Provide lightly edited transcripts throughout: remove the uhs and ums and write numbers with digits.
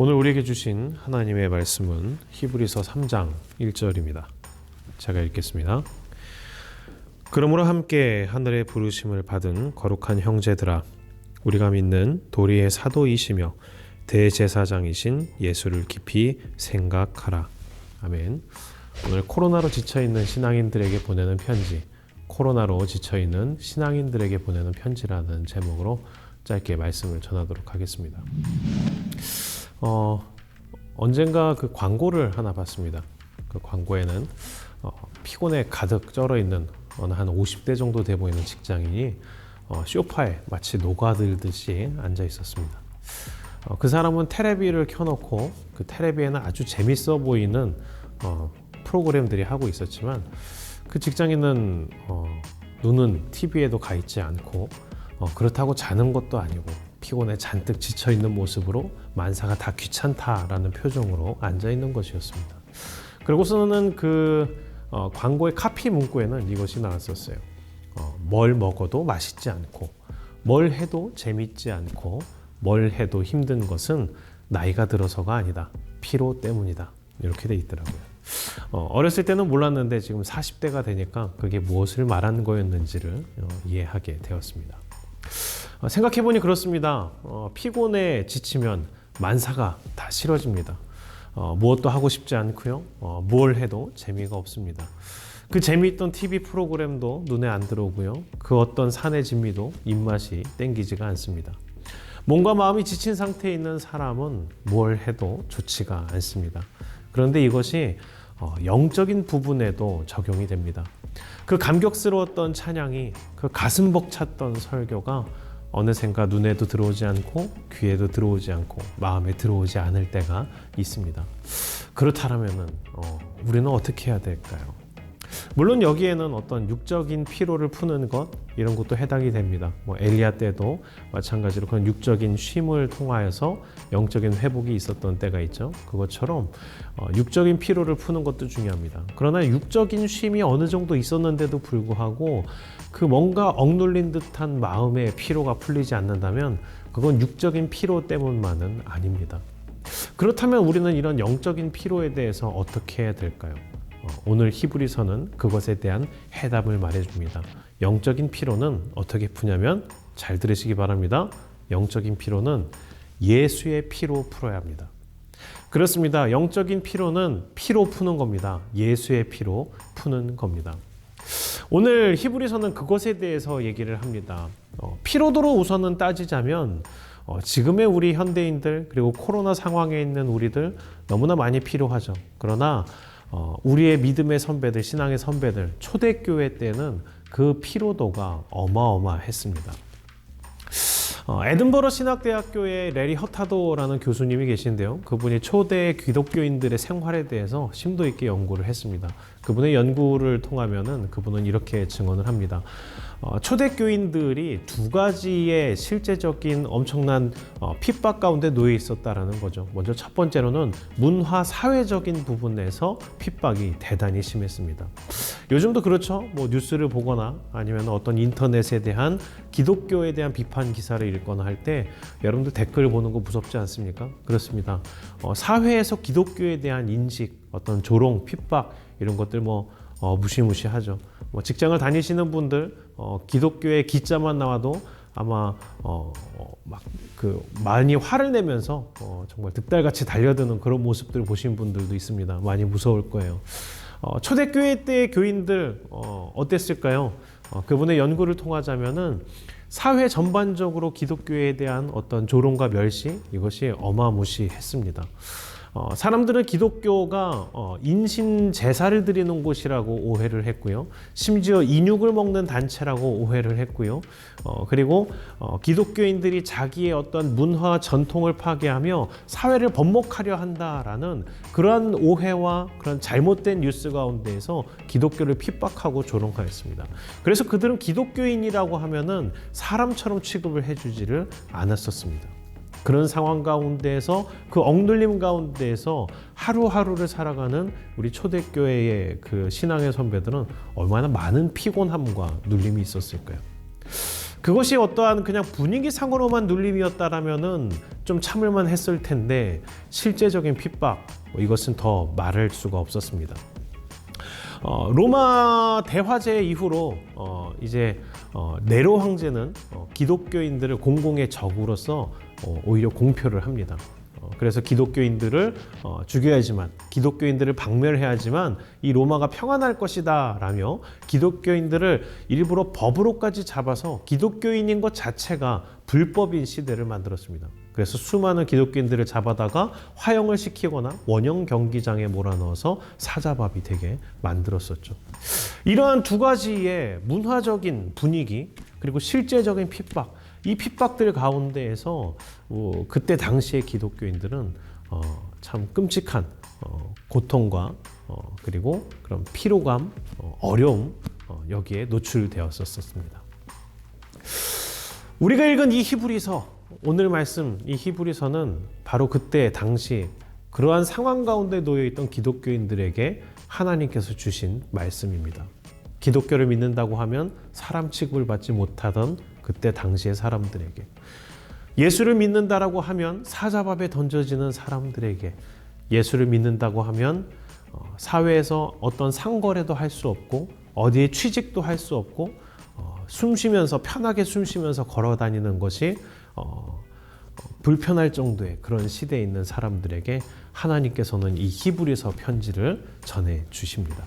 오늘 우리에게 주신 하나님의 말씀은 히브리서 3장 1절입니다. 제가 읽겠습니다. 그러므로 함께 하늘의 부르심을 받은 거룩한 형제들아, 우리가 믿는 도리의 사도이시며 대제사장이신 예수를 깊이 생각하라. 아멘. 오늘 코로나로 지쳐있는 신앙인들에게 보내는 편지, 코로나로 지쳐있는 신앙인들에게 보내는 편지라는 제목으로 짧게 말씀을 전하도록 하겠습니다. 언젠가 그 광고를 하나 봤습니다. 그 광고에는 피곤에 가득 쩔어 있는 어느 한 50대 정도 돼 보이는 직장인이 소파에 마치 녹아들듯이 앉아 있었습니다. 그 사람은 테레비를 켜놓고 그 테레비에는 아주 재밌어 보이는 프로그램들이 하고 있었지만, 그 직장인은 눈은 TV에도 가 있지 않고 그렇다고 자는 것도 아니고 피곤에 잔뜩 지쳐있는 모습으로 만사가 다 귀찮다라는 표정으로 앉아있는 것이었습니다. 그리고서는 그 광고의 카피 문구에는 이것이 나왔었어요. 뭘 먹어도 맛있지 않고, 뭘 해도 재밌지 않고, 뭘 해도 힘든 것은 나이가 들어서가 아니다, 피로 때문이다, 이렇게 돼 있더라고요. 어렸을 때는 몰랐는데 지금 40대가 되니까 그게 무엇을 말하는 거였는지를 이해하게 되었습니다. 생각해보니 그렇습니다. 피곤에 지치면 만사가 다 싫어집니다. 무엇도 하고 싶지 않고요. 뭘 해도 재미가 없습니다. 그 재미있던 TV 프로그램도 눈에 안 들어오고요. 그 어떤 산의 진미도 입맛이 땡기지가 않습니다. 몸과 마음이 지친 상태에 있는 사람은 뭘 해도 좋지가 않습니다. 그런데 이것이 영적인 부분에도 적용이 됩니다. 그 감격스러웠던 찬양이, 그 가슴 벅찼던 설교가 어느샌가 눈에도 들어오지 않고 귀에도 들어오지 않고 마음에 들어오지 않을 때가 있습니다. 그렇다면 우리는 어떻게 해야 될까요? 물론 여기에는 어떤 육적인 피로를 푸는 것, 이런 것도 해당이 됩니다. 엘리야 때도 마찬가지로 그런 육적인 쉼을 통하여서 영적인 회복이 있었던 때가 있죠. 그것처럼 육적인 피로를 푸는 것도 중요합니다. 그러나 육적인 쉼이 어느 정도 있었는데도 불구하고 그 뭔가 억눌린 듯한 마음의 피로가 풀리지 않는다면 그건 육적인 피로 때문만은 아닙니다. 그렇다면 우리는 이런 영적인 피로에 대해서 어떻게 해야 될까요? 오늘 히브리서는 그것에 대한 해답을 말해줍니다. 영적인 피로는 어떻게 푸냐면, 잘 들으시기 바랍니다. 영적인 피로는 예수의 피로 풀어야 합니다. 그렇습니다. 영적인 피로는 피로 푸는 겁니다. 예수의 피로 푸는 겁니다. 오늘 히브리서는 그것에 대해서 얘기를 합니다. 피로도로 우선은 따지자면 지금의 우리 현대인들, 그리고 코로나 상황에 있는 우리들 너무나 많이 피로하죠. 그러나 우리의 믿음의 선배들, 신앙의 선배들, 초대교회 때는 그 피로도가 어마어마했습니다. 에든버러 신학대학교에 레리 허타도라는 교수님이 계신데요. 그분이 초대 기독교인들의 생활에 대해서 심도 있게 연구를 했습니다. 그분의 연구를 통하면은 그분은 이렇게 증언을 합니다. 초대교인들이 두 가지의 실제적인 엄청난 핍박 가운데 놓여 있었다라는 거죠. 먼저 첫 번째로는 문화 사회적인 부분에서 핍박이 대단히 심했습니다. 요즘도 그렇죠. 뉴스를 보거나 아니면 어떤 인터넷에 대한 기독교에 대한 비판 기사를 읽거나 할 때 여러분들 댓글 보는 거 무섭지 않습니까? 그렇습니다. 사회에서 기독교에 대한 인식, 어떤 조롱, 핍박, 이런 것들 무시무시하죠. 직장을 다니시는 분들 기독교의 기자만 나와도 아마 많이 화를 내면서 정말 득달같이 달려드는 그런 모습들을 보신 분들도 있습니다. 많이 무서울 거예요. 초대교회 때의 교인들 어땠을까요? 그분의 연구를 통하자면은 사회 전반적으로 기독교에 대한 어떤 조롱과 멸시, 이것이 어마무시했습니다. 사람들은 기독교가 인신 제사를 드리는 곳이라고 오해를 했고요. 심지어 인육을 먹는 단체라고 오해를 했고요. 그리고 기독교인들이 자기의 어떤 문화 전통을 파괴하며 사회를 번복하려 한다라는 그러한 오해와 그런 잘못된 뉴스 가운데에서 기독교를 핍박하고 조롱하였습니다. 그래서 그들은 기독교인이라고 하면은 사람처럼 취급을 해주지를 않았었습니다. 그런 상황 가운데에서, 그 억눌림 가운데에서 하루하루를 살아가는 우리 초대교회의 그 신앙의 선배들은 얼마나 많은 피곤함과 눌림이 있었을까요? 그것이 어떠한 그냥 분위기상으로만 눌림이었다라면은 좀 참을만 했을 텐데 실제적인 핍박, 이것은 더 말할 수가 없었습니다. 로마 대화제 이후로 이제 네로 황제는 기독교인들을 공공의 적으로서 오히려 공표를 합니다. 그래서 기독교인들을 죽여야지만, 기독교인들을 박멸해야지만 이 로마가 평안할 것이다 라며 기독교인들을 일부러 법으로까지 잡아서 기독교인인 것 자체가 불법인 시대를 만들었습니다. 그래서 수많은 기독교인들을 잡아다가 화형을 시키거나 원형 경기장에 몰아넣어서 사자밥이 되게 만들었었죠. 이러한 두 가지의 문화적인 분위기 그리고 실제적인 핍박, 이 핍박들 가운데에서 그때 당시의 기독교인들은 참 끔찍한 고통과 그리고 그런 피로감, 어려움, 여기에 노출되었었습니다. 우리가 읽은 이 히브리서, 오늘 말씀 이 히브리서는 바로 그때 당시 그러한 상황 가운데 놓여 있던 기독교인들에게 하나님께서 주신 말씀입니다. 기독교를 믿는다고 하면 사람 취급을 받지 못하던 그때 당시의 사람들에게, 예수를 믿는다라고 하면 사자밥에 던져지는 사람들에게, 예수를 믿는다고 하면 사회에서 어떤 상거래도 할 수 없고 어디에 취직도 할 수 없고 숨쉬면서 편하게 숨쉬면서 걸어 다니는 것이 불편할 정도의 그런 시대에 있는 사람들에게 하나님께서는 이 히브리서 편지를 전해 주십니다.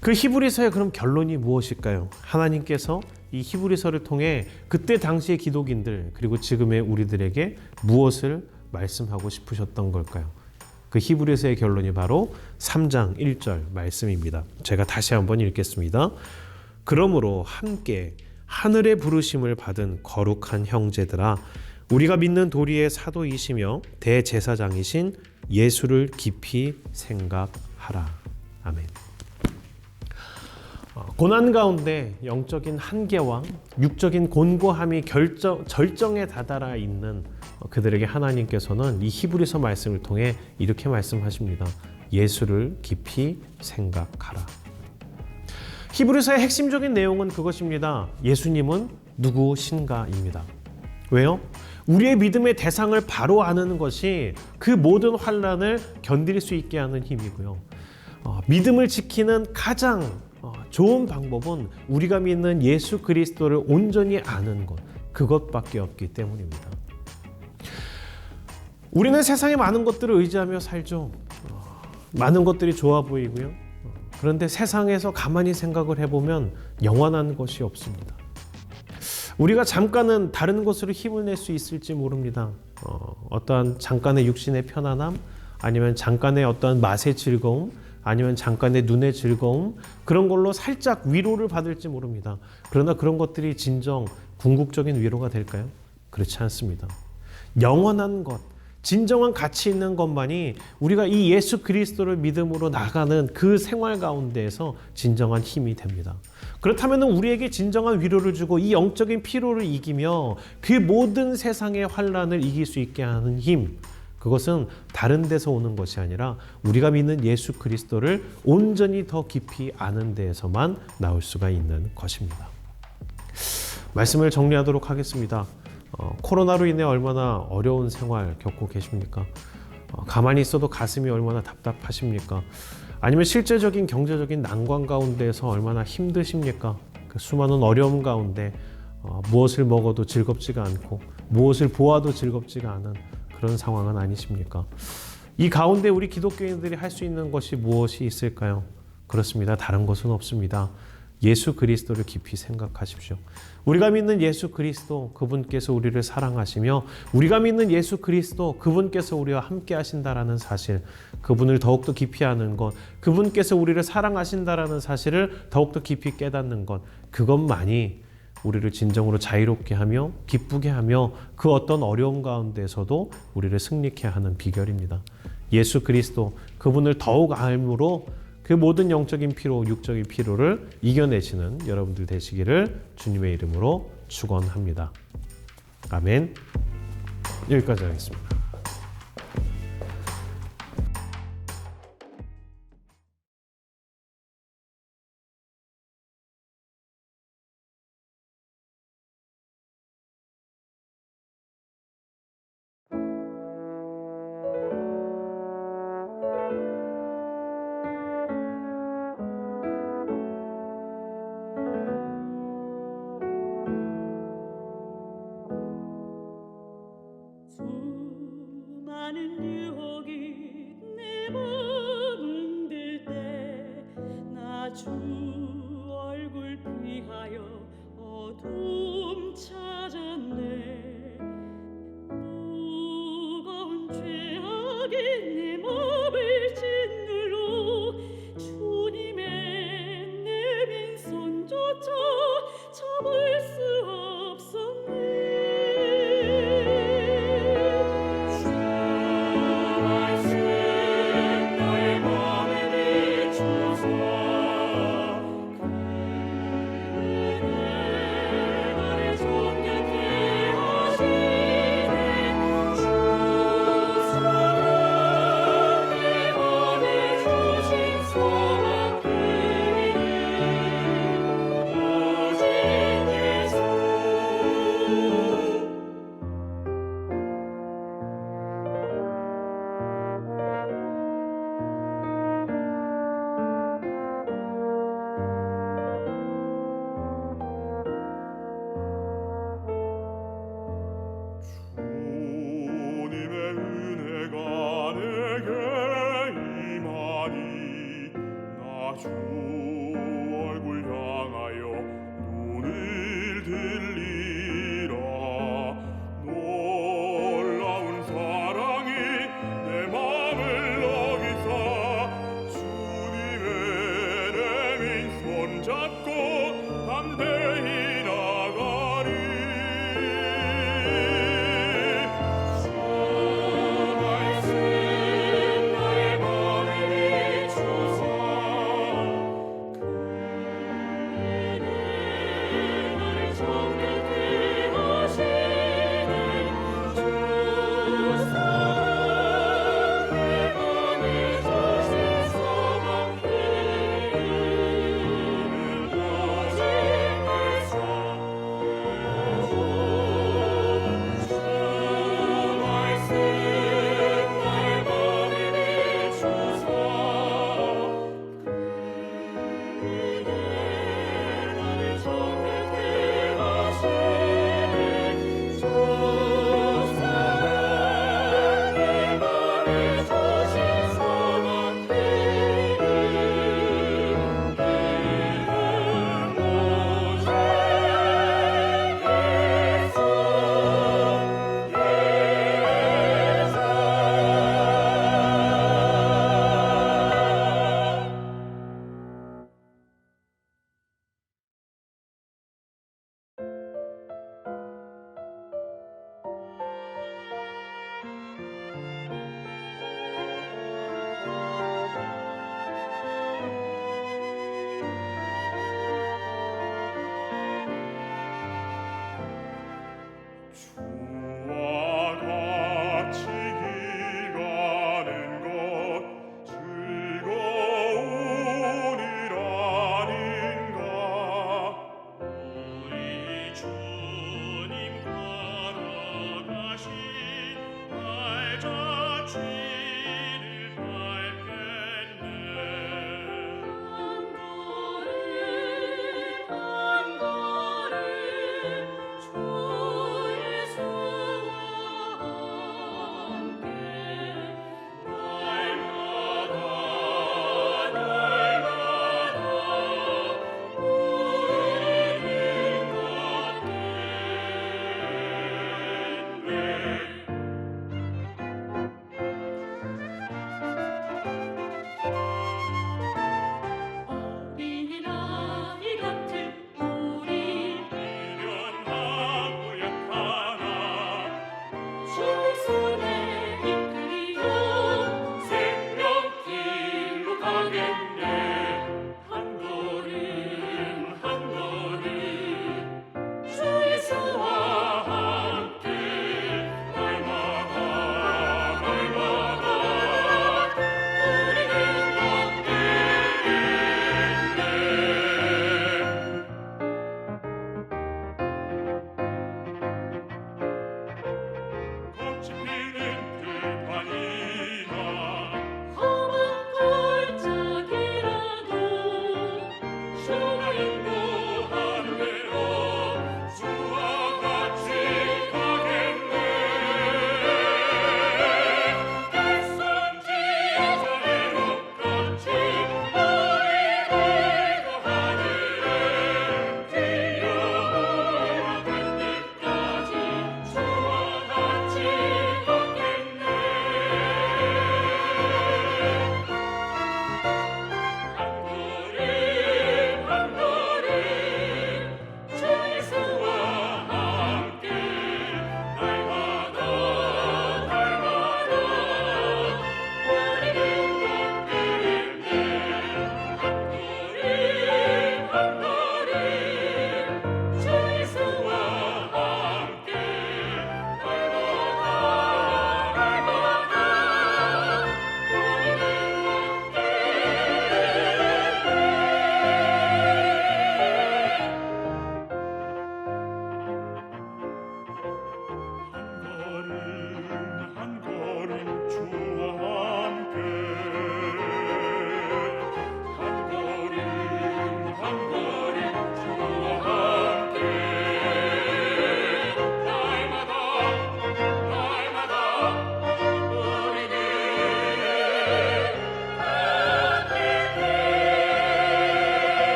그 히브리서의 그럼 결론이 무엇일까요? 하나님께서 이 히브리서를 통해 그때 당시의 기독인들 그리고 지금의 우리들에게 무엇을 말씀하고 싶으셨던 걸까요? 그 히브리서의 결론이 바로 3장 1절 말씀입니다. 제가 다시 한번 읽겠습니다. 그러므로 함께 하늘의 부르심을 받은 거룩한 형제들아, 우리가 믿는 도리의 사도이시며 대제사장이신 예수를 깊이 생각하라. 아멘. 고난 가운데 영적인 한계와 육적인 곤고함이 절정에 다다라 있는 그들에게 하나님께서는 이 히브리서 말씀을 통해 이렇게 말씀하십니다. 예수를 깊이 생각하라. 히브리서의 핵심적인 내용은 그것입니다. 예수님은 누구신가입니다. 왜요? 우리의 믿음의 대상을 바로 아는 것이 그 모든 환난을 견딜 수 있게 하는 힘이고요. 믿음을 지키는 가장 좋은 방법은 우리가 믿는 예수 그리스도를 온전히 아는 것, 그것밖에 없기 때문입니다. 우리는 세상의 많은 것들을 의지하며 살죠. 많은 것들이 좋아 보이고요. 그런데 세상에서 가만히 생각을 해보면 영원한 것이 없습니다. 우리가 잠깐은 다른 것으로 힘을 낼 수 있을지 모릅니다. 어떠한 잠깐의 육신의 편안함, 아니면 잠깐의 어떠한 맛의 즐거움, 아니면 잠깐의 눈의 즐거움, 그런 걸로 살짝 위로를 받을지 모릅니다. 그러나 그런 것들이 진정 궁극적인 위로가 될까요? 그렇지 않습니다. 영원한 것, 진정한 가치 있는 것만이 우리가 이 예수 그리스도를 믿음으로 나가는 그 생활 가운데에서 진정한 힘이 됩니다. 그렇다면 우리에게 진정한 위로를 주고 이 영적인 피로를 이기며 그 모든 세상의 환난을 이길 수 있게 하는 힘, 그것은 다른 데서 오는 것이 아니라 우리가 믿는 예수 그리스도를 온전히 더 깊이 아는 데에서만 나올 수가 있는 것입니다. 말씀을 정리하도록 하겠습니다. 코로나로 인해 얼마나 어려운 생활 겪고 계십니까? 가만히 있어도 가슴이 얼마나 답답하십니까? 아니면 실제적인 경제적인 난관 가운데에서 얼마나 힘드십니까? 그 수많은 어려움 가운데 무엇을 먹어도 즐겁지가 않고 무엇을 보아도 즐겁지가 않은 그런 상황은 아니십니까? 이 가운데 우리 기독교인들이 할 수 있는 것이 무엇이 있을까요? 그렇습니다. 다른 것은 없습니다. 예수 그리스도를 깊이 생각하십시오. 우리가 믿는 예수 그리스도, 그분께서 우리를 사랑하시며 우리가 믿는 예수 그리스도, 그분께서 우리와 함께 하신다라는 사실, 그분을 더욱더 깊이 아는 것, 그분께서 우리를 사랑하신다라는 사실을 더욱더 깊이 깨닫는 것, 그것만이 우리를 진정으로 자유롭게 하며 기쁘게 하며 그 어떤 어려움 가운데서도 우리를 승리케 하는 비결입니다. 예수 그리스도, 그분을 더욱 알므로 그 모든 영적인 피로, 육적인 피로를 이겨내시는 여러분들 되시기를 주님의 이름으로 축원합니다. 아멘. 여기까지 하겠습니다. 어둠 찾았네. 무거운 죄악이 내 맘을 짓눌러 주님의 내민 손조차 잡을 수 없었네. 주 말씀 나의 맘에 비추소서. 그대 나를 정결케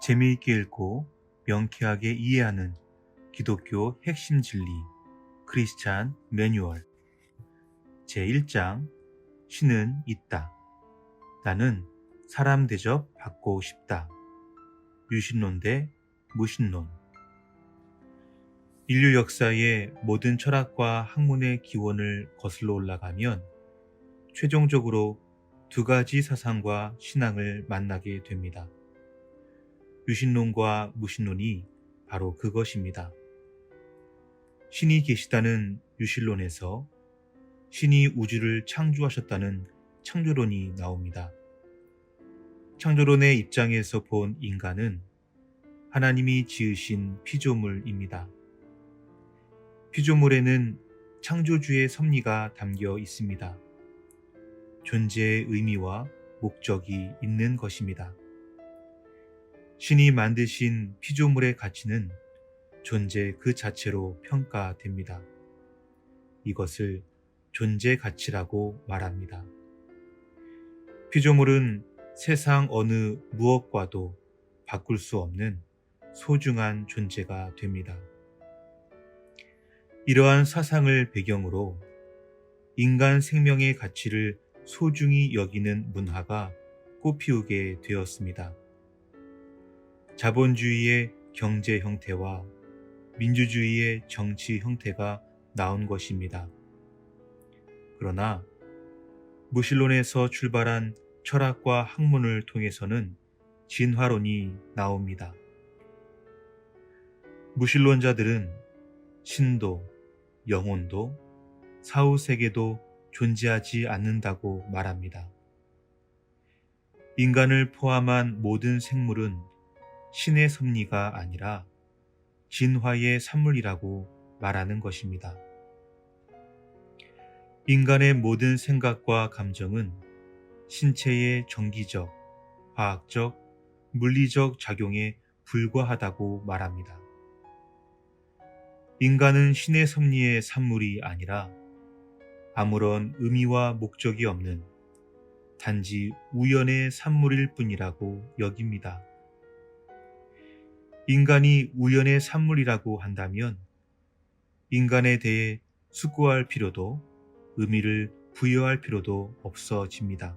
재미있게 읽고 명쾌하게 이해하는 기독교 핵심 진리 크리스찬 매뉴얼 제1장 신은 있다. 나는 사람 대접 받고 싶다. 유신론 대 무신론. 인류 역사의 모든 철학과 학문의 기원을 거슬러 올라가면 최종적으로 두 가지 사상과 신앙을 만나게 됩니다. 유신론과 무신론이 바로 그것입니다. 신이 계시다는 유신론에서 신이 우주를 창조하셨다는 창조론이 나옵니다. 창조론의 입장에서 본 인간은 하나님이 지으신 피조물입니다. 피조물에는 창조주의 섭리가 담겨 있습니다. 존재의 의미와 목적이 있는 것입니다. 신이 만드신 피조물의 가치는 존재 그 자체로 평가됩니다. 이것을 존재 가치라고 말합니다. 피조물은 세상 어느 무엇과도 바꿀 수 없는 소중한 존재가 됩니다. 이러한 사상을 배경으로 인간 생명의 가치를 소중히 여기는 문화가 꽃피우게 되었습니다. 자본주의의 경제 형태와 민주주의의 정치 형태가 나온 것입니다. 그러나 무신론에서 출발한 철학과 학문을 통해서는 진화론이 나옵니다. 무신론자들은 신도, 영혼도, 사후세계도 존재하지 않는다고 말합니다. 인간을 포함한 모든 생물은 신의 섭리가 아니라 진화의 산물이라고 말하는 것입니다. 인간의 모든 생각과 감정은 신체의 정기적, 화학적, 물리적 작용에 불과하다고 말합니다. 인간은 신의 섭리의 산물이 아니라 아무런 의미와 목적이 없는 단지 우연의 산물일 뿐이라고 여깁니다. 인간이 우연의 산물이라고 한다면 인간에 대해 숙고할 필요도 의미를 부여할 필요도 없어집니다.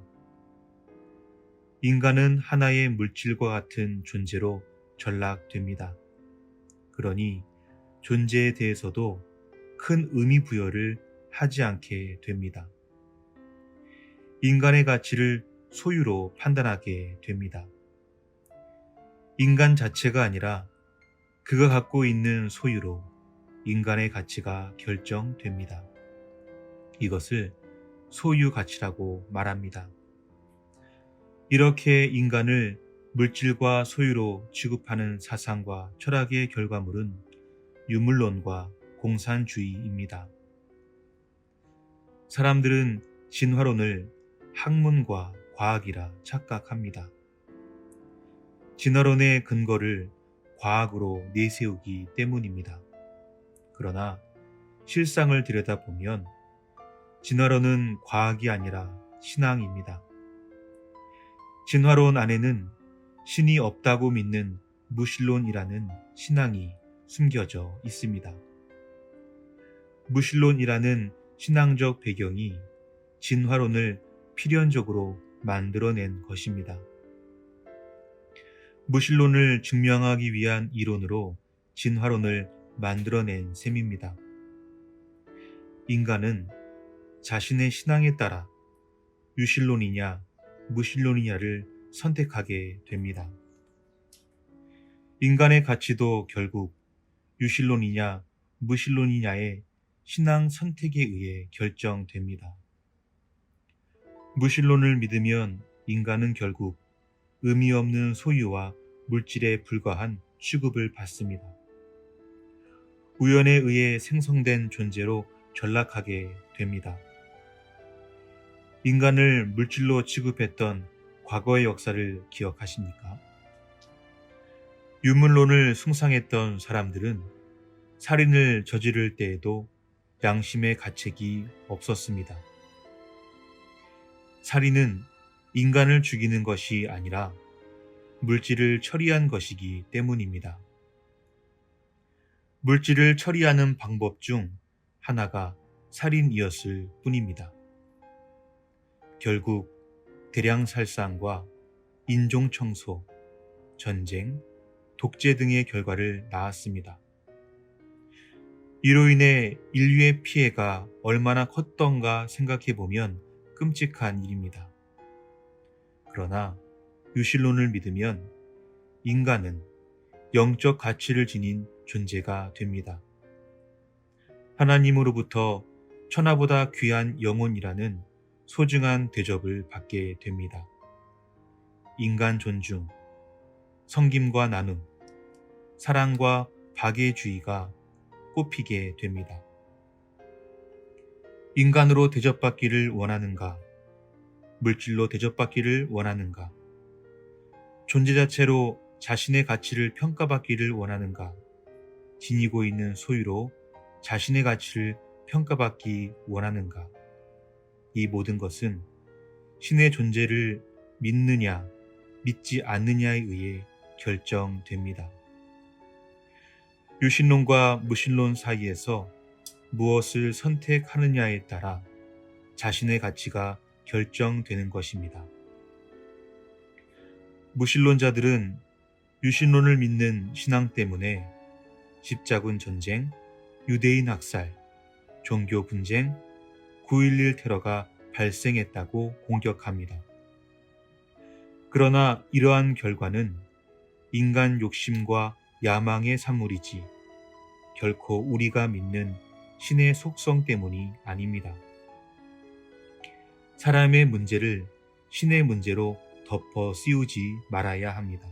인간은 하나의 물질과 같은 존재로 전락됩니다. 그러니 존재에 대해서도 큰 의미 부여를 하지 않게 됩니다. 인간의 가치를 소유로 판단하게 됩니다. 인간 자체가 아니라 그가 갖고 있는 소유로 인간의 가치가 결정됩니다. 이것을 소유 가치라고 말합니다. 이렇게 인간을 물질과 소유로 취급하는 사상과 철학의 결과물은 유물론과 공산주의입니다. 사람들은 진화론을 학문과 과학이라 착각합니다. 진화론의 근거를 과학으로 내세우기 때문입니다. 그러나 실상을 들여다보면 진화론은 과학이 아니라 신앙입니다. 진화론 안에는 신이 없다고 믿는 무신론이라는 신앙이 숨겨져 있습니다. 무신론이라는 신앙적 배경이 진화론을 필연적으로 만들어낸 것입니다. 무신론을 증명하기 위한 이론으로 진화론을 만들어낸 셈입니다. 인간은 자신의 신앙에 따라 유신론이냐 무신론이냐를 선택하게 됩니다. 인간의 가치도 결국 유신론이냐 무신론이냐의 신앙 선택에 의해 결정됩니다. 무신론을 믿으면 인간은 결국 의미 없는 소유와 물질에 불과한 취급을 받습니다. 우연에 의해 생성된 존재로 전락하게 됩니다. 인간을 물질로 취급했던 과거의 역사를 기억하십니까? 유물론을 숭상했던 사람들은 살인을 저지를 때에도 양심의 가책이 없었습니다. 살인은 인간을 죽이는 것이 아니라 물질을 처리한 것이기 때문입니다. 물질을 처리하는 방법 중 하나가 살인이었을 뿐입니다. 결국 대량 살상과 인종청소, 전쟁, 독재 등의 결과를 낳았습니다. 이로 인해 인류의 피해가 얼마나 컸던가 생각해보면 끔찍한 일입니다. 그러나 유실론을 믿으면 인간은 영적 가치를 지닌 존재가 됩니다. 하나님으로부터 천하보다 귀한 영혼이라는 소중한 대접을 받게 됩니다. 인간 존중, 섬김과 나눔, 사랑과 박애주의가 꽃피게 됩니다. 인간으로 대접받기를 원하는가? 물질로 대접받기를 원하는가? 존재 자체로 자신의 가치를 평가받기를 원하는가? 지니고 있는 소유로 자신의 가치를 평가받기 원하는가? 이 모든 것은 신의 존재를 믿느냐, 믿지 않느냐에 의해 결정됩니다. 유신론과 무신론 사이에서 무엇을 선택하느냐에 따라 자신의 가치가 결정되는 것입니다. 무신론자들은 유신론을 믿는 신앙 때문에 십자군 전쟁, 유대인 학살, 종교 분쟁, 9.11 테러가 발생했다고 공격합니다. 그러나 이러한 결과는 인간 욕심과 야망의 산물이지 결코 우리가 믿는 신의 속성 때문이 아닙니다. 사람의 문제를 신의 문제로 덮어 씌우지 말아야 합니다.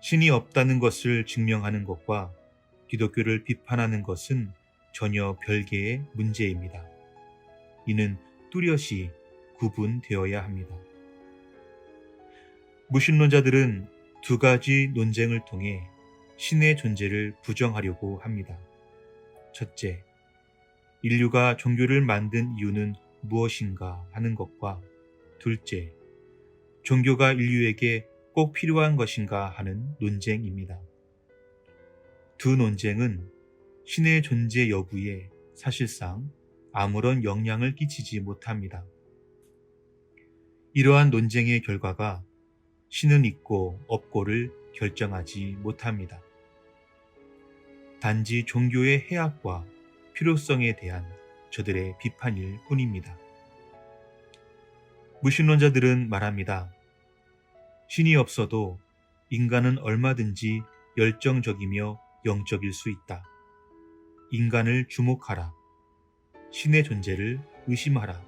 신이 없다는 것을 증명하는 것과 기독교를 비판하는 것은 전혀 별개의 문제입니다. 이는 뚜렷이 구분되어야 합니다. 무신론자들은 두 가지 논쟁을 통해 신의 존재를 부정하려고 합니다. 첫째, 인류가 종교를 만든 이유는 무엇인가 하는 것과 둘째, 종교가 인류에게 꼭 필요한 것인가 하는 논쟁입니다. 두 논쟁은 신의 존재 여부에 사실상 아무런 영향을 끼치지 못합니다. 이러한 논쟁의 결과가 신은 있고 없고를 결정하지 못합니다. 단지 종교의 해악과 필요성에 대한 저들의 비판일 뿐입니다. 무신론자들은 말합니다. 신이 없어도 인간은 얼마든지 열정적이며 영적일 수 있다. 인간을 주목하라. 신의 존재를 의심하라.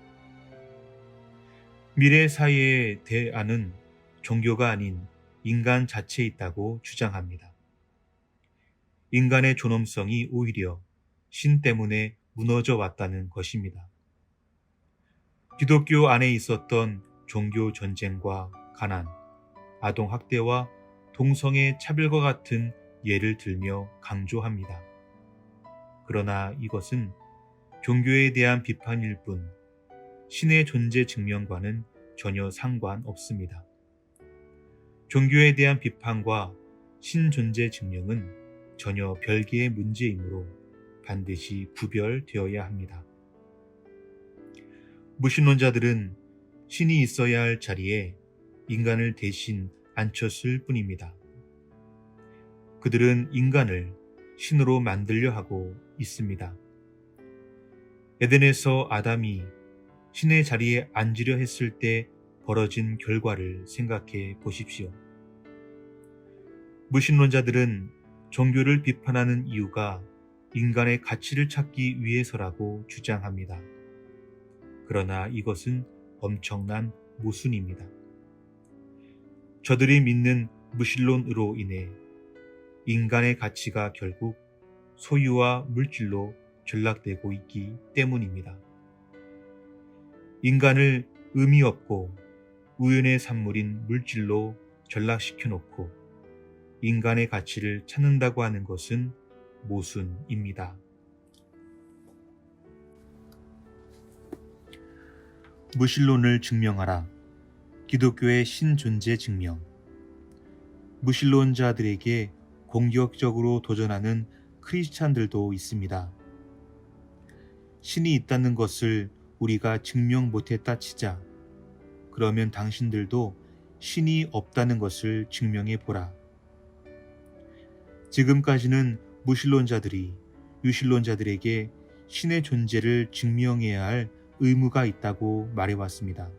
미래 사회의 대안은 종교가 아닌 인간 자체에 있다고 주장합니다. 인간의 존엄성이 오히려 신 때문에 무너져 왔다는 것입니다. 기독교 안에 있었던 종교 전쟁과 가난, 아동 학대와 동성애 차별과 같은 예를 들며 강조합니다. 그러나 이것은 종교에 대한 비판일 뿐 신의 존재 증명과는 전혀 상관없습니다. 종교에 대한 비판과 신 존재 증명은 전혀 별개의 문제이므로 반드시 구별되어야 합니다. 무신론자들은 신이 있어야 할 자리에 인간을 대신 앉혔을 뿐입니다. 그들은 인간을 신으로 만들려 하고 있습니다. 에덴에서 아담이 신의 자리에 앉으려 했을 때 벌어진 결과를 생각해 보십시오. 무신론자들은 종교를 비판하는 이유가 인간의 가치를 찾기 위해서라고 주장합니다. 그러나 이것은 엄청난 모순입니다. 저들이 믿는 무신론으로 인해 인간의 가치가 결국 소유와 물질로 전락되고 있기 때문입니다. 인간을 의미 없고 우연의 산물인 물질로 전락시켜 놓고 인간의 가치를 찾는다고 하는 것은 모순입니다. 무신론을 증명하라. 기독교의 신존재 증명 무신론자들에게 공격적으로 도전하는 크리스찬들도 있습니다. 신이 있다는 것을 우리가 증명 못했다 치자. 그러면 당신들도 신이 없다는 것을 증명해 보라. 지금까지는 무신론자들이 유신론자들에게 신의 존재를 증명해야 할 의무가 있다고 말해왔습니다.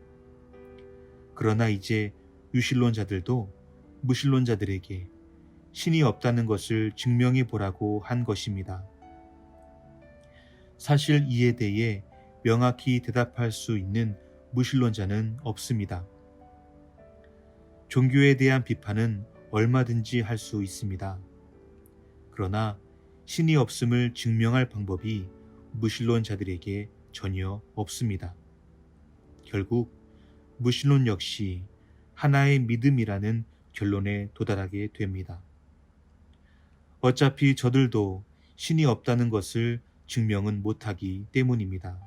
그러나 이제 유신론자들도 무신론자들에게 신이 없다는 것을 증명해 보라고 한 것입니다. 사실 이에 대해 명확히 대답할 수 있는 무신론자는 없습니다. 종교에 대한 비판은 얼마든지 할 수 있습니다. 그러나 신이 없음을 증명할 방법이 무신론자들에게 전혀 없습니다. 결국 무신론 역시 하나의 믿음이라는 결론에 도달하게 됩니다. 어차피 저들도 신이 없다는 것을 증명은 못하기 때문입니다.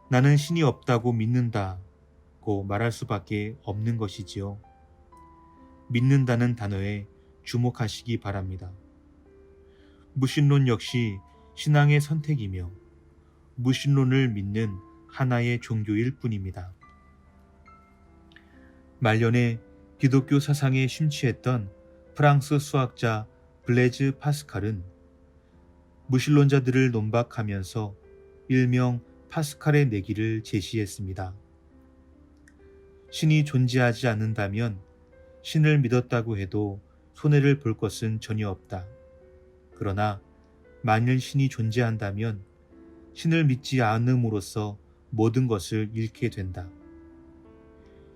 나는 신이 없다고 믿는다고 말할 수밖에 없는 것이지요. 믿는다는 단어에 주목하시기 바랍니다. 무신론 역시 신앙의 선택이며 무신론을 믿는 하나의 종교일 뿐입니다. 말년에 기독교 사상에 심취했던 프랑스 수학자 블레즈 파스칼은 무신론자들을 논박하면서 일명 파스칼의 내기를 제시했습니다. 신이 존재하지 않는다면 신을 믿었다고 해도 손해를 볼 것은 전혀 없다. 그러나 만일 신이 존재한다면 신을 믿지 않음으로써 모든 것을 잃게 된다.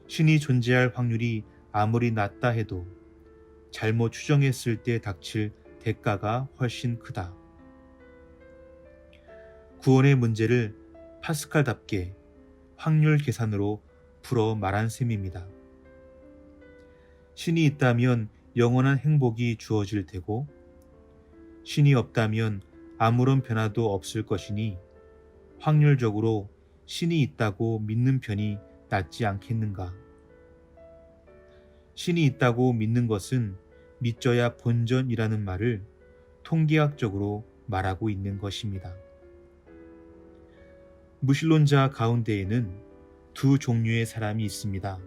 신이 존재할 확률이 아무리 낮다 해도 잘못 추정했을 때 닥칠 대가가 훨씬 크다. 구원의 문제를 파스칼답게 확률 계산으로 풀어 말한 셈입니다. 신이 있다면 영원한 행복이 주어질 테고 신이 없다면 아무런 변화도 없을 것이니 확률적으로 신이 있다고 믿는 편이 낫지 않겠는가. 신이 있다고 믿는 것은 믿져야 본전이라는 말을 통계학적으로 말하고 있는 것입니다. 무신론자 가운데에는 두 종류의 사람이 있습니다.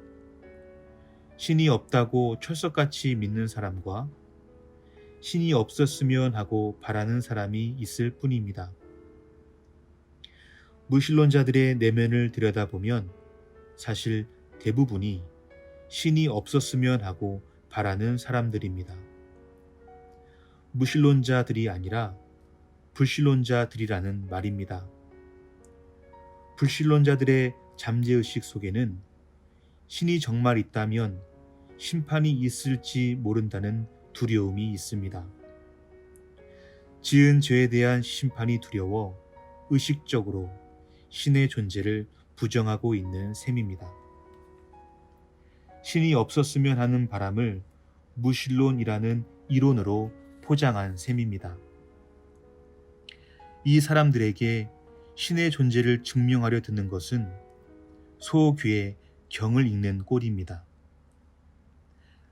신이 없다고 철석같이 믿는 사람과 신이 없었으면 하고 바라는 사람이 있을 뿐입니다. 무신론자들의 내면을 들여다보면 사실 대부분이 신이 없었으면 하고 바라는 사람들입니다. 무신론자들이 아니라 불신론자들이라는 말입니다. 불신론자들의 잠재의식 속에는 신이 정말 있다면 심판이 있을지 모른다는 두려움이 있습니다. 지은 죄에 대한 심판이 두려워 의식적으로 신의 존재를 부정하고 있는 셈입니다. 신이 없었으면 하는 바람을 무신론이라는 이론으로 포장한 셈입니다. 이 사람들에게 신의 존재를 증명하려 드는 것은 소귀의 경을 읽는 꼴입니다.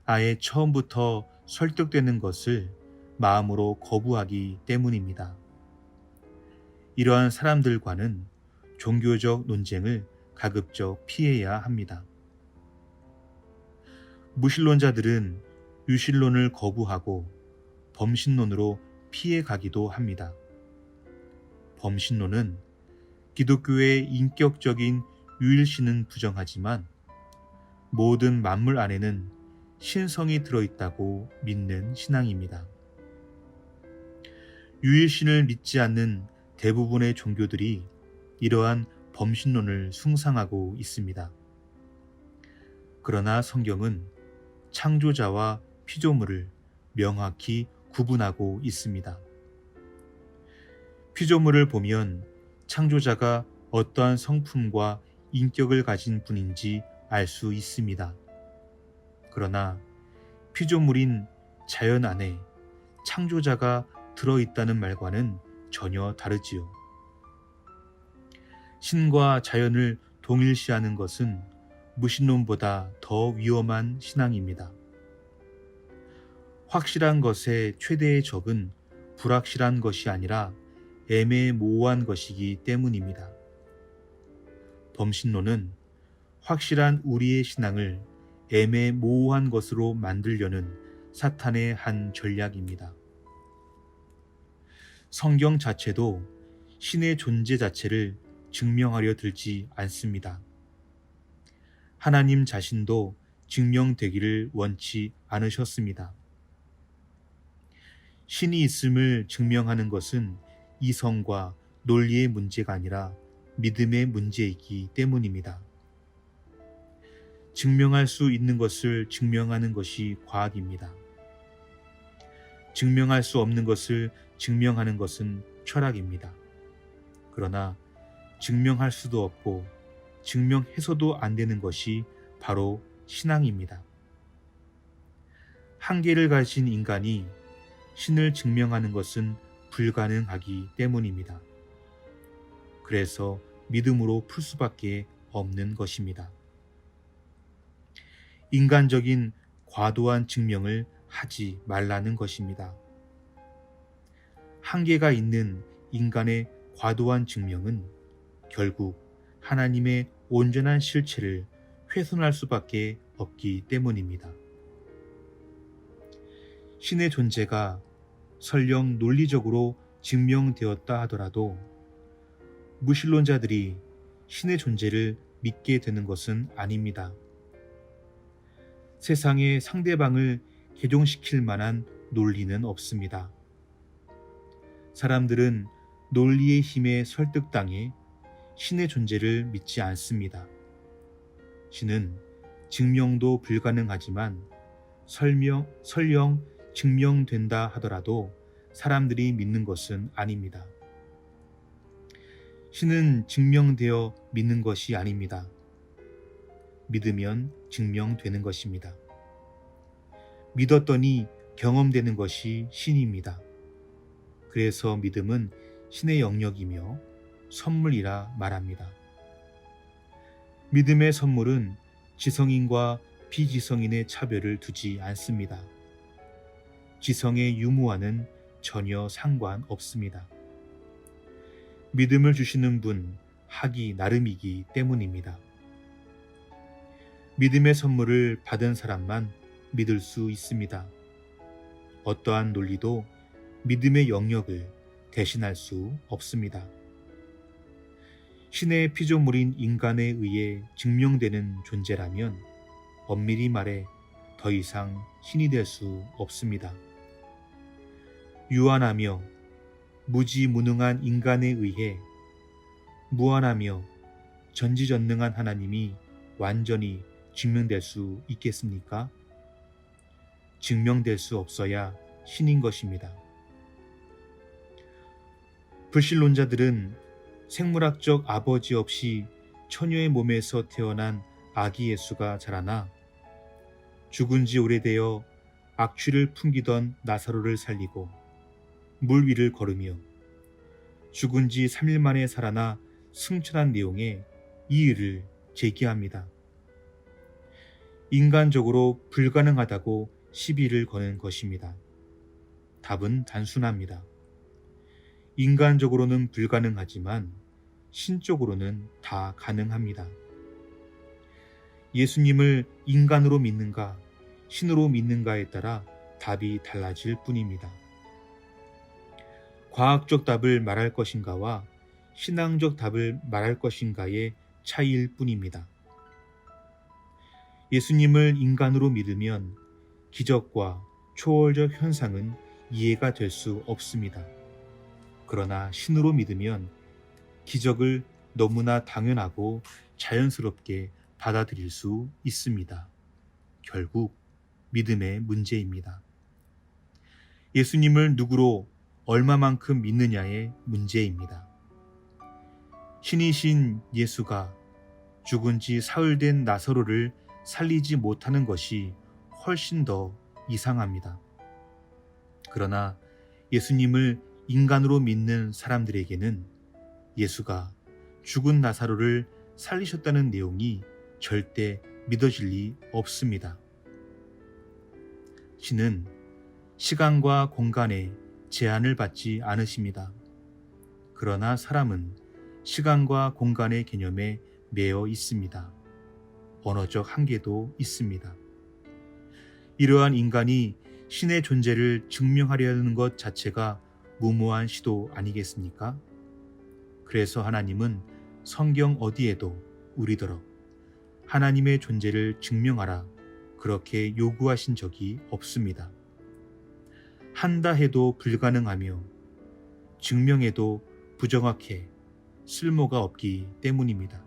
아예 처음부터 설득되는 것을 마음으로 거부하기 때문입니다. 이러한 사람들과는 종교적 논쟁을 가급적 피해야 합니다. 무신론자들은 유신론을 거부하고 범신론으로 피해가기도 합니다. 범신론은 기독교의 인격적인 유일신은 부정하지만 모든 만물 안에는 신성이 들어있다고 믿는 신앙입니다. 유일신을 믿지 않는 대부분의 종교들이 이러한 범신론을 숭상하고 있습니다. 그러나 성경은 창조자와 피조물을 명확히 구분하고 있습니다. 피조물을 보면 창조자가 어떠한 성품과 인격을 가진 분인지 알 수 있습니다. 그러나 피조물인 자연 안에 창조자가 들어있다는 말과는 전혀 다르지요. 신과 자연을 동일시하는 것은 무신론보다 더 위험한 신앙입니다. 확실한 것의 최대의 적은 불확실한 것이 아니라 애매모호한 것이기 때문입니다. 범신론은 확실한 우리의 신앙을 애매모호한 것으로 만들려는 사탄의 한 전략입니다. 성경 자체도 신의 존재 자체를 증명하려 들지 않습니다. 하나님 자신도 증명되기를 원치 않으셨습니다. 신이 있음을 증명하는 것은 이성과 논리의 문제가 아니라 믿음의 문제이기 때문입니다. 증명할 수 있는 것을 증명하는 것이 과학입니다. 증명할 수 없는 것을 증명하는 것은 철학입니다. 그러나 증명할 수도 없고 증명해서도 안 되는 것이 바로 신앙입니다. 한계를 가진 인간이 신을 증명하는 것은 불가능하기 때문입니다. 그래서 믿음으로 풀 수밖에 없는 것입니다. 인간적인 과도한 증명을 하지 말라는 것입니다. 한계가 있는 인간의 과도한 증명은 결국 하나님의 온전한 실체를 훼손할 수밖에 없기 때문입니다. 신의 존재가 설령 논리적으로 증명되었다 하더라도 무신론자들이 신의 존재를 믿게 되는 것은 아닙니다. 세상에 상대방을 개종시킬 만한 논리는 없습니다. 사람들은 논리의 힘에 설득당해 신의 존재를 믿지 않습니다. 신은 증명도 불가능하지만 설령 증명된다 하더라도 사람들이 믿는 것은 아닙니다. 신은 증명되어 믿는 것이 아닙니다. 믿으면 증명되는 것입니다. 믿었더니 경험되는 것이 신입니다. 그래서 믿음은 신의 영역이며 선물이라 말합니다. 믿음의 선물은 지성인과 비지성인의 차별을 두지 않습니다. 지성의 유무와는 전혀 상관없습니다. 믿음을 주시는 분 하기 나름이기 때문입니다. 믿음의 선물을 받은 사람만 믿을 수 있습니다. 어떠한 논리도 믿음의 영역을 대신할 수 없습니다. 신의 피조물인 인간에 의해 증명되는 존재라면 엄밀히 말해 더 이상 신이 될 수 없습니다. 유한하며 무지무능한 인간에 의해 무한하며 전지전능한 하나님이 완전히 증명될 수 있겠습니까? 증명될 수 없어야 신인 것입니다. 불신론자들은 생물학적 아버지 없이 처녀의 몸에서 태어난 아기 예수가 자라나 죽은 지 오래되어 악취를 풍기던 나사로를 살리고 물 위를 걸으며 죽은 지 3일 만에 살아나 승천한 내용의 이의를 제기합니다. 인간적으로 불가능하다고 시비를 거는 것입니다. 답은 단순합니다. 인간적으로는 불가능하지만 신적으로는 다 가능합니다. 예수님을 인간으로 믿는가, 신으로 믿는가에 따라 답이 달라질 뿐입니다. 과학적 답을 말할 것인가와 신앙적 답을 말할 것인가의 차이일 뿐입니다. 예수님을 인간으로 믿으면 기적과 초월적 현상은 이해가 될 수 없습니다. 그러나 신으로 믿으면 기적을 너무나 당연하고 자연스럽게 받아들일 수 있습니다. 결국 믿음의 문제입니다. 예수님을 누구로 얼마만큼 믿느냐의 문제입니다. 신이신 예수가 죽은 지 사흘 된 나사로를 살리지 못하는 것이 훨씬 더 이상합니다. 그러나 예수님을 인간으로 믿는 사람들에게는 예수가 죽은 나사로를 살리셨다는 내용이 절대 믿어질 리 없습니다. 신은 시간과 공간에 제한을 받지 않으십니다. 그러나 사람은 시간과 공간의 개념에 매여 있습니다. 언어적 한계도 있습니다. 이러한 인간이 신의 존재를 증명하려는 것 자체가 무모한 시도 아니겠습니까? 그래서 하나님은 성경 어디에도 우리더러 하나님의 존재를 증명하라 그렇게 요구하신 적이 없습니다. 한다 해도 불가능하며 증명해도 부정확해 쓸모가 없기 때문입니다.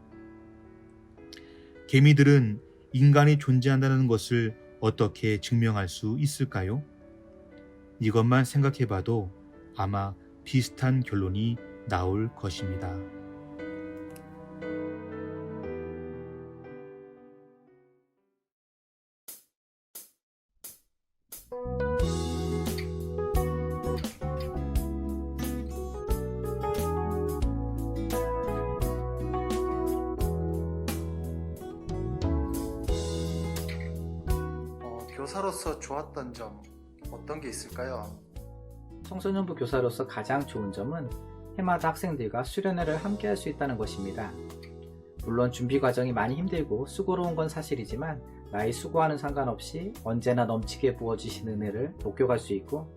개미들은 인간이 존재한다는 것을 어떻게 증명할 수 있을까요? 이것만 생각해봐도 아마 비슷한 결론이 나올 것입니다. 교사로서 좋았던 점 어떤 게 있을까요? 청소년부 교사로서 가장 좋은 점은 해마다 학생들과 수련회를 함께 할 수 있다는 것입니다. 물론 준비 과정이 많이 힘들고 수고로운 건 사실이지만 나이 수고와는 상관없이 언제나 넘치게 부어주시는 은혜를 목격할 수 있고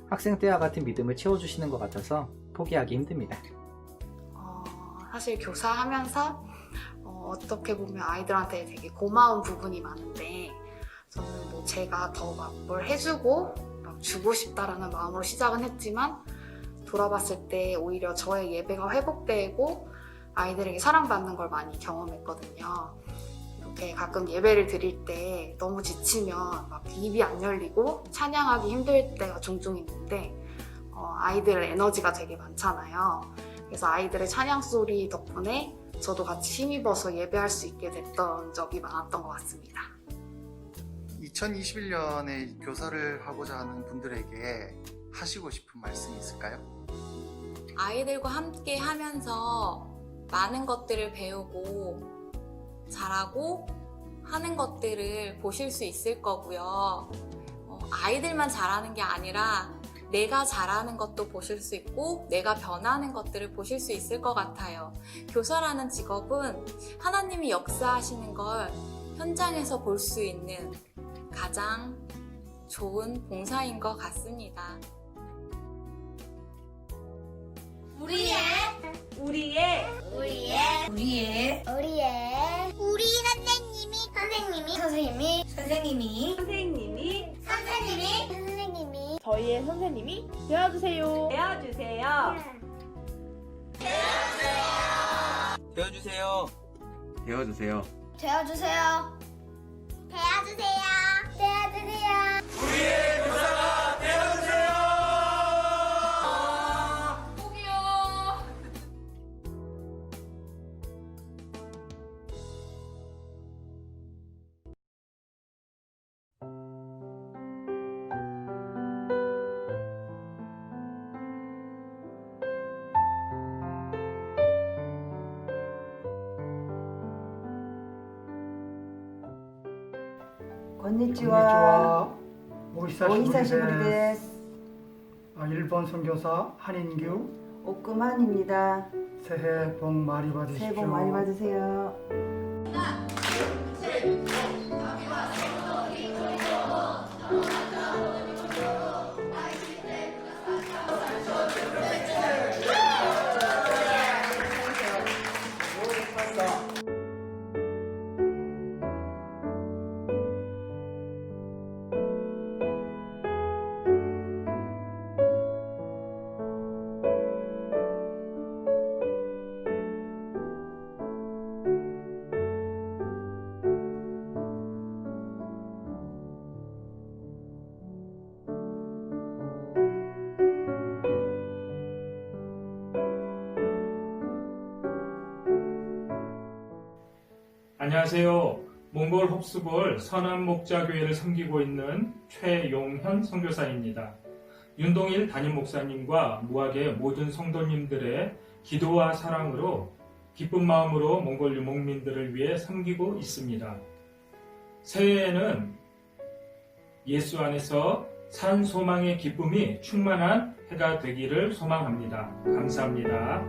학생 때와 같은 믿음을 채워주시는 것 같아서 포기하기 힘듭니다. 사실 교사하면서 어떻게 보면 아이들한테 되게 고마운 부분이 많은데 저는 뭐 제가 더 막 뭘 해주고 막 주고 싶다라는 마음으로 시작은 했지만 돌아봤을 때 오히려 저의 예배가 회복되고 아이들에게 사랑받는 걸 많이 경험했거든요. 이렇게 가끔 예배를 드릴 때 너무 지치면 막 입이 안 열리고 찬양하기 힘들 때가 종종 있는데 아이들의 에너지가 되게 많잖아요. 그래서 아이들의 찬양 소리 덕분에 저도 같이 힘입어서 예배할 수 있게 됐던 적이 많았던 것 같습니다. 2021년에 교사를 하고자 하는 분들에게 하시고 싶은 말씀이 있을까요? 아이들과 함께 하면서 많은 것들을 배우고 잘하고 하는 것들을 보실 수 있을 거고요. 아이들만 잘하는 게 아니라 내가 잘하는 것도 보실 수 있고 내가 변하는 것들을 보실 수 있을 것 같아요. 교사라는 직업은 하나님이 역사하시는 걸 현장에서 볼 수 있는 가장 좋은 봉사인 것 같습니다. 우리 선생님이 저희의 선생님이 되어주세요. 되어주세요. 우리의 교사가 되어주세요! 건니치와 오이사시부리 데스. 일본 선교사 한인규 오끄만입니다. 새해 복 많이 받으십시오. 새해 복 많이 받으세요. 안녕하세요. 몽골 홉스볼 선한목자교회를 섬기고 있는 최용현 선교사입니다. 윤동일 담임 목사님과 무학의 모든 성도님들의 기도와 사랑으로 기쁜 마음으로 몽골 유목민들을 위해 섬기고 있습니다. 새해에는 예수 안에서 산 소망의 기쁨이 충만한 해가 되기를 소망합니다. 감사합니다.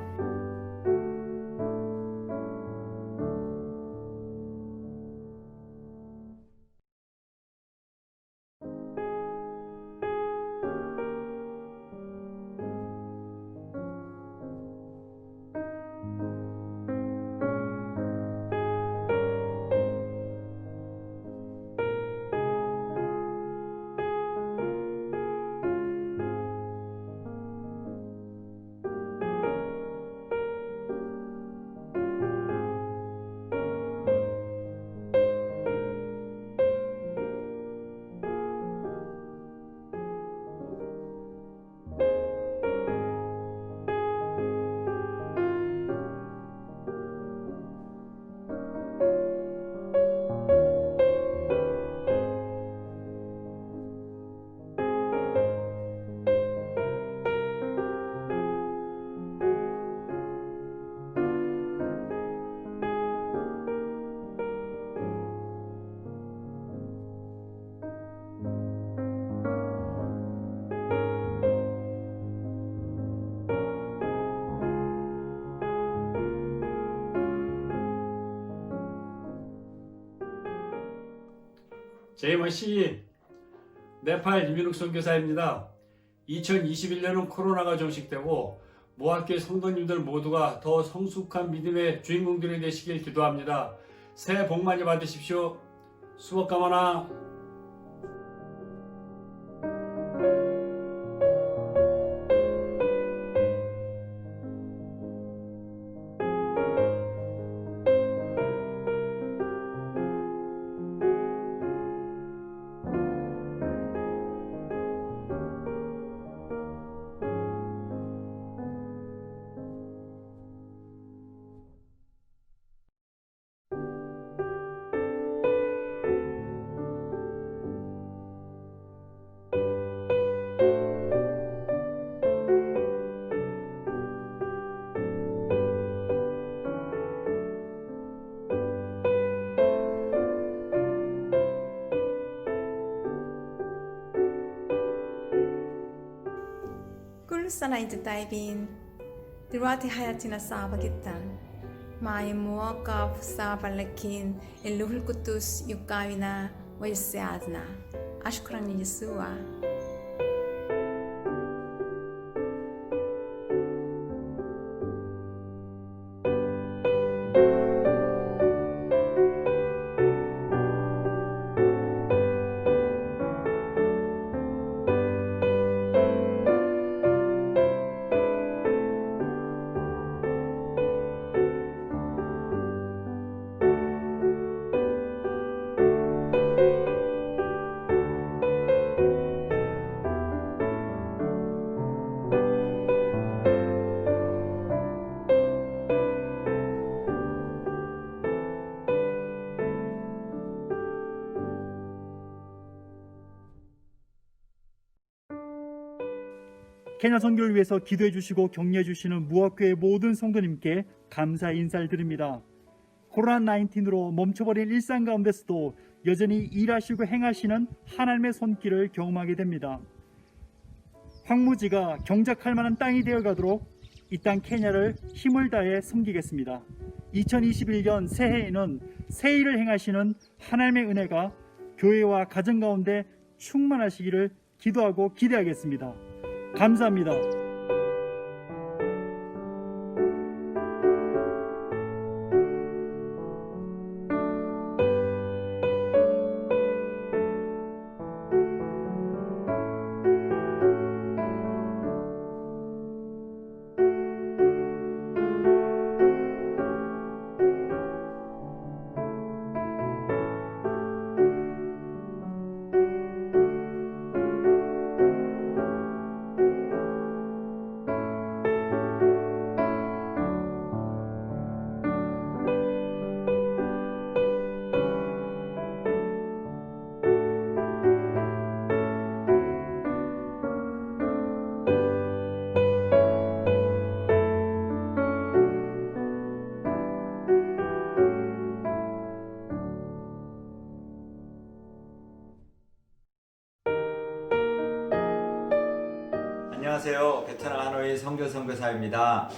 제이먼 시인, 네팔 이민욱 선교사입니다. 2021년은 코로나가 종식되고 모학교의 성도님들 모두가 더 성숙한 믿음의 주인공들이 되시길 기도합니다. 새해 복 많이 받으십시오. 수고까마나. Sana itaibin, dirwati hayatina sabagitan, may mua kaf sa palakin, iluhul kutus yukawina, wayasyadna, ashkran ni Yesua. 케냐 선교를 위해서 기도해 주시고 격려해 주시는 무학교의 모든 성도님께 감사 인사를 드립니다. 코로나19으로 멈춰버린 일상 가운데서도 여전히 일하시고 행하시는 하나님의 손길을 경험하게 됩니다. 황무지가 경작할 만한 땅이 되어가도록 이 땅 케냐를 힘을 다해 섬기겠습니다. 2021년 새해에는 새 일을 행하시는 하나님의 은혜가 교회와 가정 가운데 충만하시기를 기도하고 기대하겠습니다. 감사합니다. 사랑하는 성교 선교사입니다.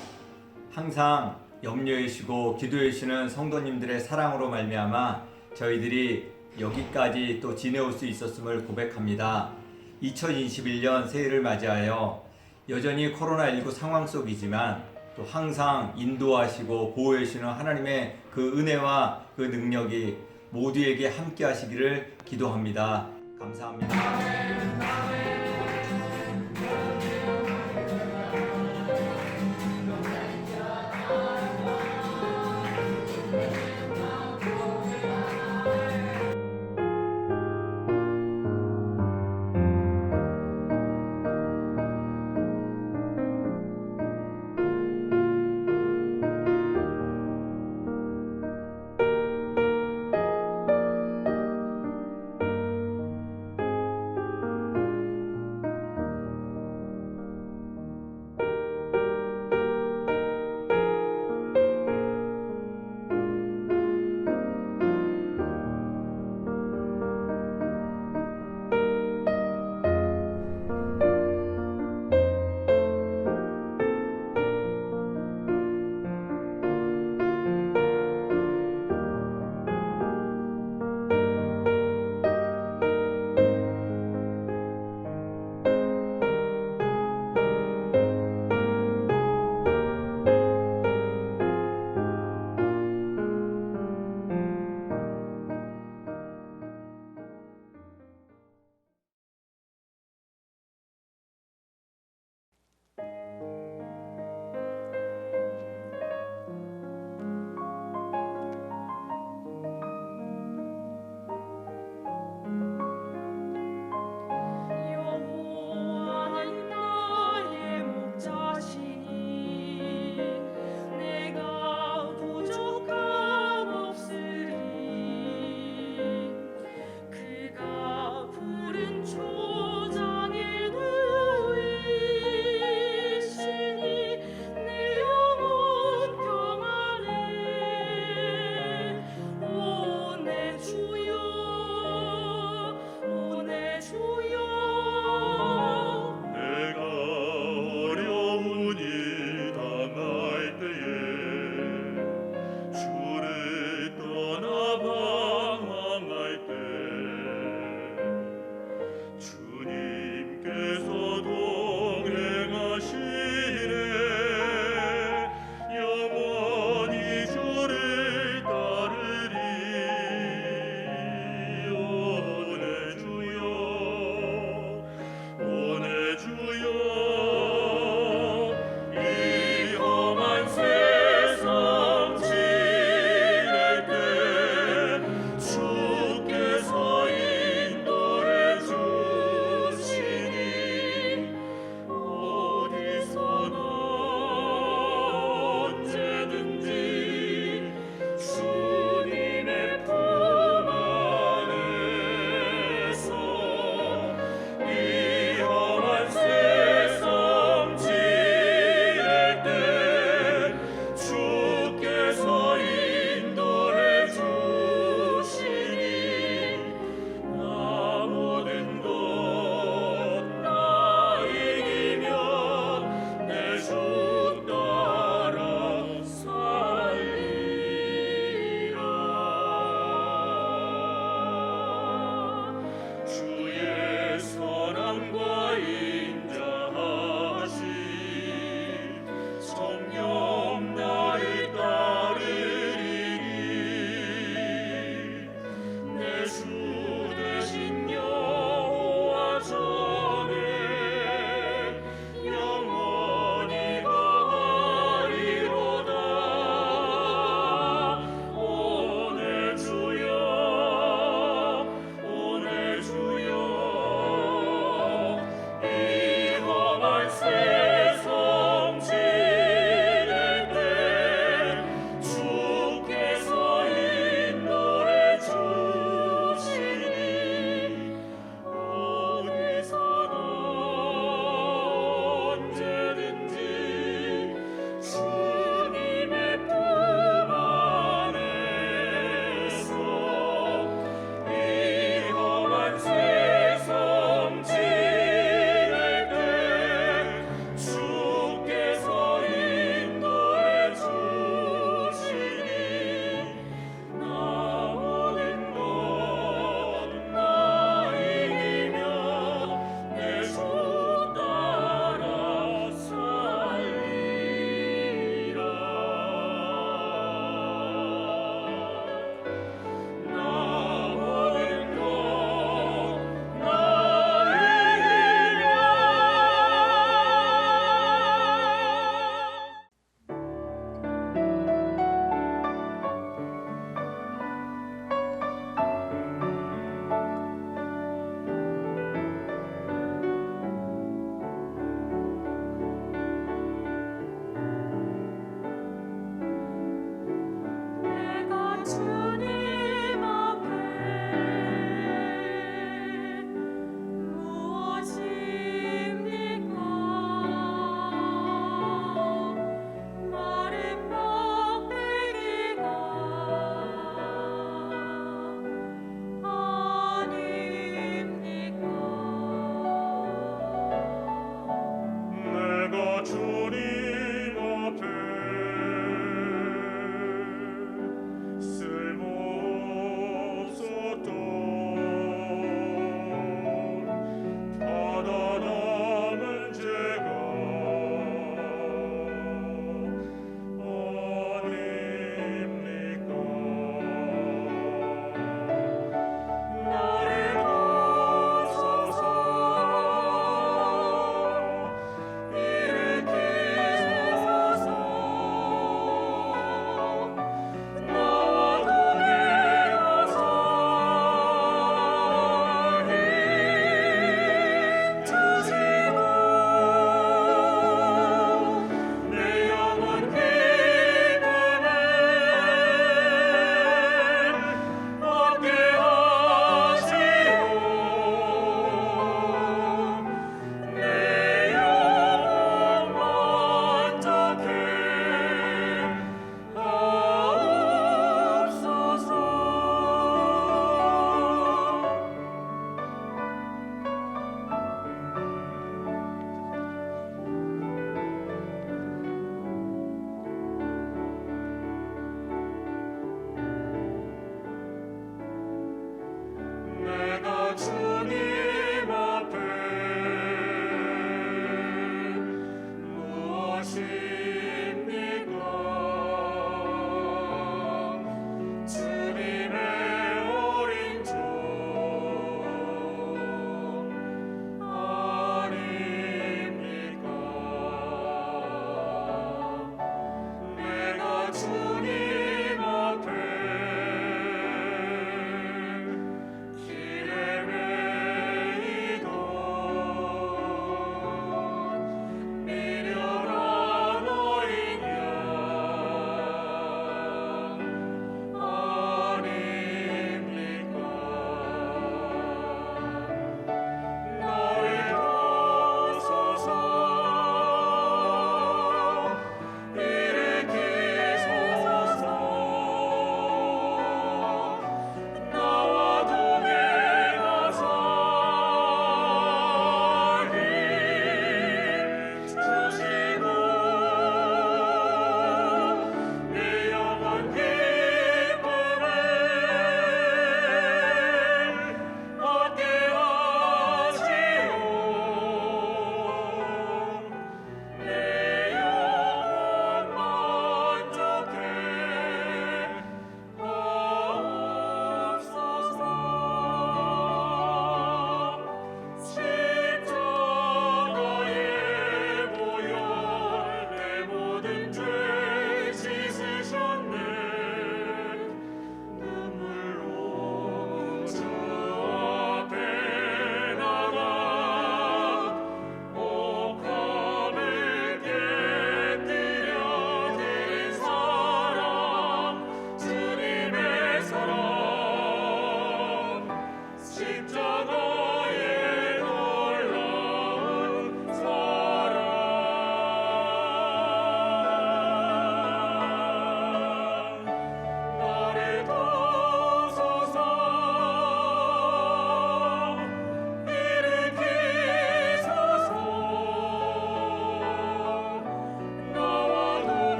항상 염려해 주시고 기도해 주시는 성도님들의 사랑으로 말미암아 저희들이 여기까지 또 지내올 수 있었음을 고백합니다. 2021년 새해를 맞이하여 여전히 코로나19 상황 속이지만 또 항상 인도하시고 보호해 주시는 하나님의 그 은혜와 그 능력이 모두에게 함께 하시기를 기도합니다. 감사합니다.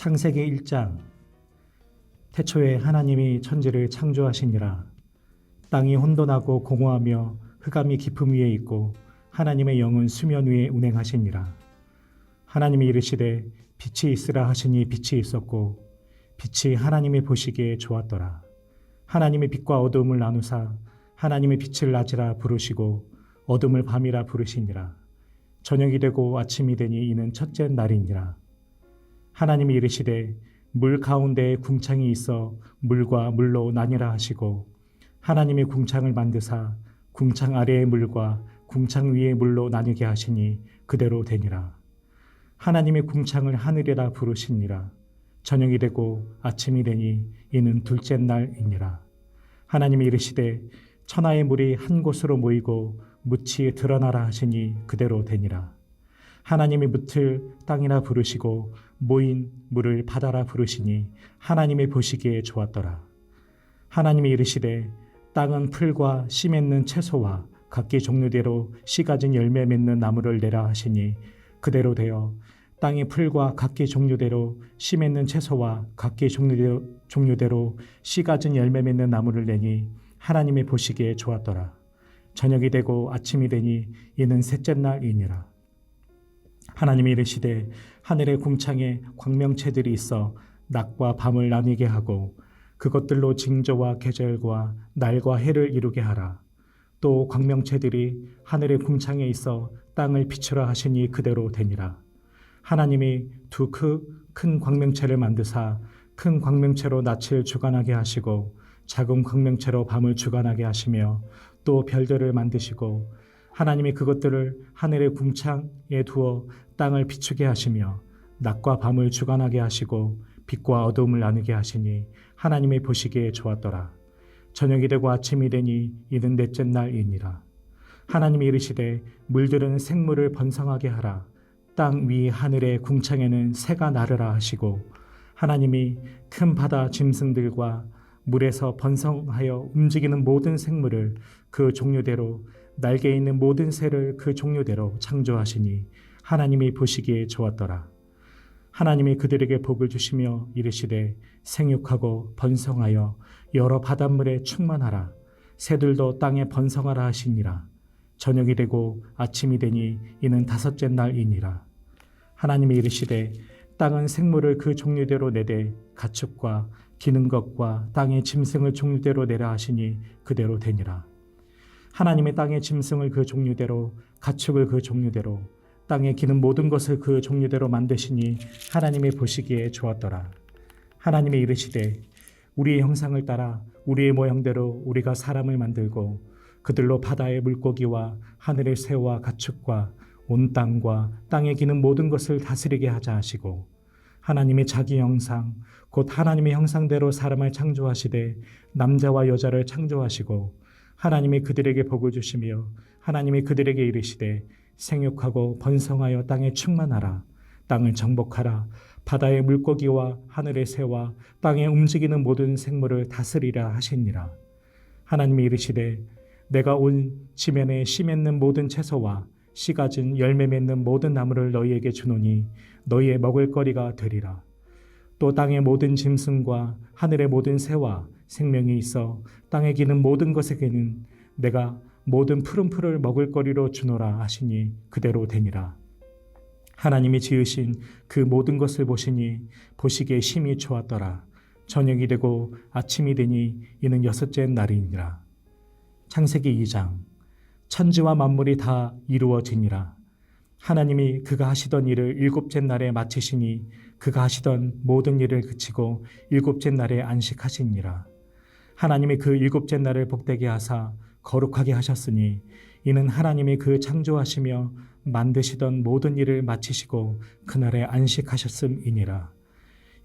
창세기 1장 태초에 하나님이 천지를 창조하시니라. 땅이 혼돈하고 공허하며 흑암이 깊음 위에 있고 하나님의 영은 수면 위에 운행하시니라. 하나님이 이르시되 빛이 있으라 하시니 빛이 있었고 빛이 하나님이 보시기에 좋았더라. 하나님이 빛과 어두움을 나누사 하나님의 빛을 낮이라 부르시고 어둠을 밤이라 부르시니라. 저녁이 되고 아침이 되니 이는 첫째 날이니라. 하나님이 이르시되 물 가운데에 궁창이 있어 물과 물로 나뉘라 하시고 하나님이 궁창을 만드사 궁창 아래의 물과 궁창 위의 물로 나뉘게 하시니 그대로 되니라. 하나님의 궁창을 하늘이라 부르시니라. 저녁이 되고 아침이 되니 이는 둘째 날이니라. 하나님이 이르시되 천하의 물이 한 곳으로 모이고 묻이 드러나라 하시니 그대로 되니라. 하나님이 묻을 땅이라 부르시고 모인 물을 바다라 부르시니 하나님의 보시기에 좋았더라. 하나님이 이르시되 땅은 풀과 씨 맺는 채소와 각기 종류대로 씨 가진 열매 맺는 나무를 내라 하시니 그대로 되어 땅의 풀과 각기 종류대로 씨 맺는 채소와 각기 종류대로 씨 가진 열매 맺는 나무를 내니 하나님이 보시기에 좋았더라. 저녁이 되고 아침이 되니 이는 셋째 날이니라. 하나님이 이르시되 하늘의 궁창에 광명체들이 있어 낮과 밤을 나뉘게 하고 그것들로 징조와 계절과 날과 해를 이루게 하라. 또 광명체들이 하늘의 궁창에 있어 땅을 비추라 하시니 그대로 되니라. 하나님이 두 큰 광명체를 만드사 큰 광명체로 낮을 주관하게 하시고 작은 광명체로 밤을 주관하게 하시며 또 별들을 만드시고 하나님이 그것들을 하늘의 궁창에 두어 땅을 비추게 하시며 낮과 밤을 주관하게 하시고 빛과 어두움을 나누게 하시니 하나님이 보시기에 좋았더라. 저녁이 되고 아침이 되니 이는 넷째 날이니라. 하나님이 이르시되 물들은 생물을 번성하게 하라. 땅 위 하늘의 궁창에는 새가 나르라 하시고 하나님이 큰 바다 짐승들과 물에서 번성하여 움직이는 모든 생물을 그 종류대로 날개 있는 모든 새를 그 종류대로 창조하시니 하나님이 보시기에 좋았더라. 하나님이 그들에게 복을 주시며 이르시되 생육하고 번성하여 여러 바닷물에 충만하라. 새들도 땅에 번성하라 하시니라. 저녁이 되고 아침이 되니 이는 다섯째 날이니라. 하나님이 이르시되 땅은 생물을 그 종류대로 내되 가축과 기는 것과 땅의 짐승을 종류대로 내라 하시니 그대로 되니라. 하나님의 땅의 짐승을 그 종류대로 가축을 그 종류대로 땅에 기는 모든 것을 그 종류대로 만드시니 하나님이 보시기에 좋았더라. 하나님이 이르시되 우리의 형상을 따라 우리의 모양대로 우리가 사람을 만들고 그들로 바다의 물고기와 하늘의 새와 가축과 온 땅과 땅에 기는 모든 것을 다스리게 하자 하시고 하나님의 자기 형상 곧 하나님의 형상대로 사람을 창조하시되 남자와 여자를 창조하시고 하나님이 그들에게 복을 주시며 하나님이 그들에게 이르시되 생육하고 번성하여 땅에 충만하라. 땅을 정복하라. 바다의 물고기와 하늘의 새와 땅에 움직이는 모든 생물을 다스리라 하시니라. 하나님이 이르시되 내가 온 지면에 씨 맺는 모든 채소와 씨 가진 열매 맺는 모든 나무를 너희에게 주노니 너희의 먹을거리가 되리라. 또 땅의 모든 짐승과 하늘의 모든 새와 생명이 있어 땅에 기는 모든 것에게는 내가 모든 푸른 풀을 먹을거리로 주노라 하시니 그대로 되니라. 하나님이 지으신 그 모든 것을 보시니 보시기에 심히 좋았더라. 저녁이 되고 아침이 되니 이는 여섯째 날이니라. 창세기 2장. 천지와 만물이 다 이루어지니라. 하나님이 그가 하시던 일을 일곱째 날에 마치시니 그가 하시던 모든 일을 그치고 일곱째 날에 안식하시니라. 하나님이 그 일곱째 날을 복되게 하사 거룩하게 하셨으니 이는 하나님이 그 창조하시며 만드시던 모든 일을 마치시고 그날에 안식하셨음이니라.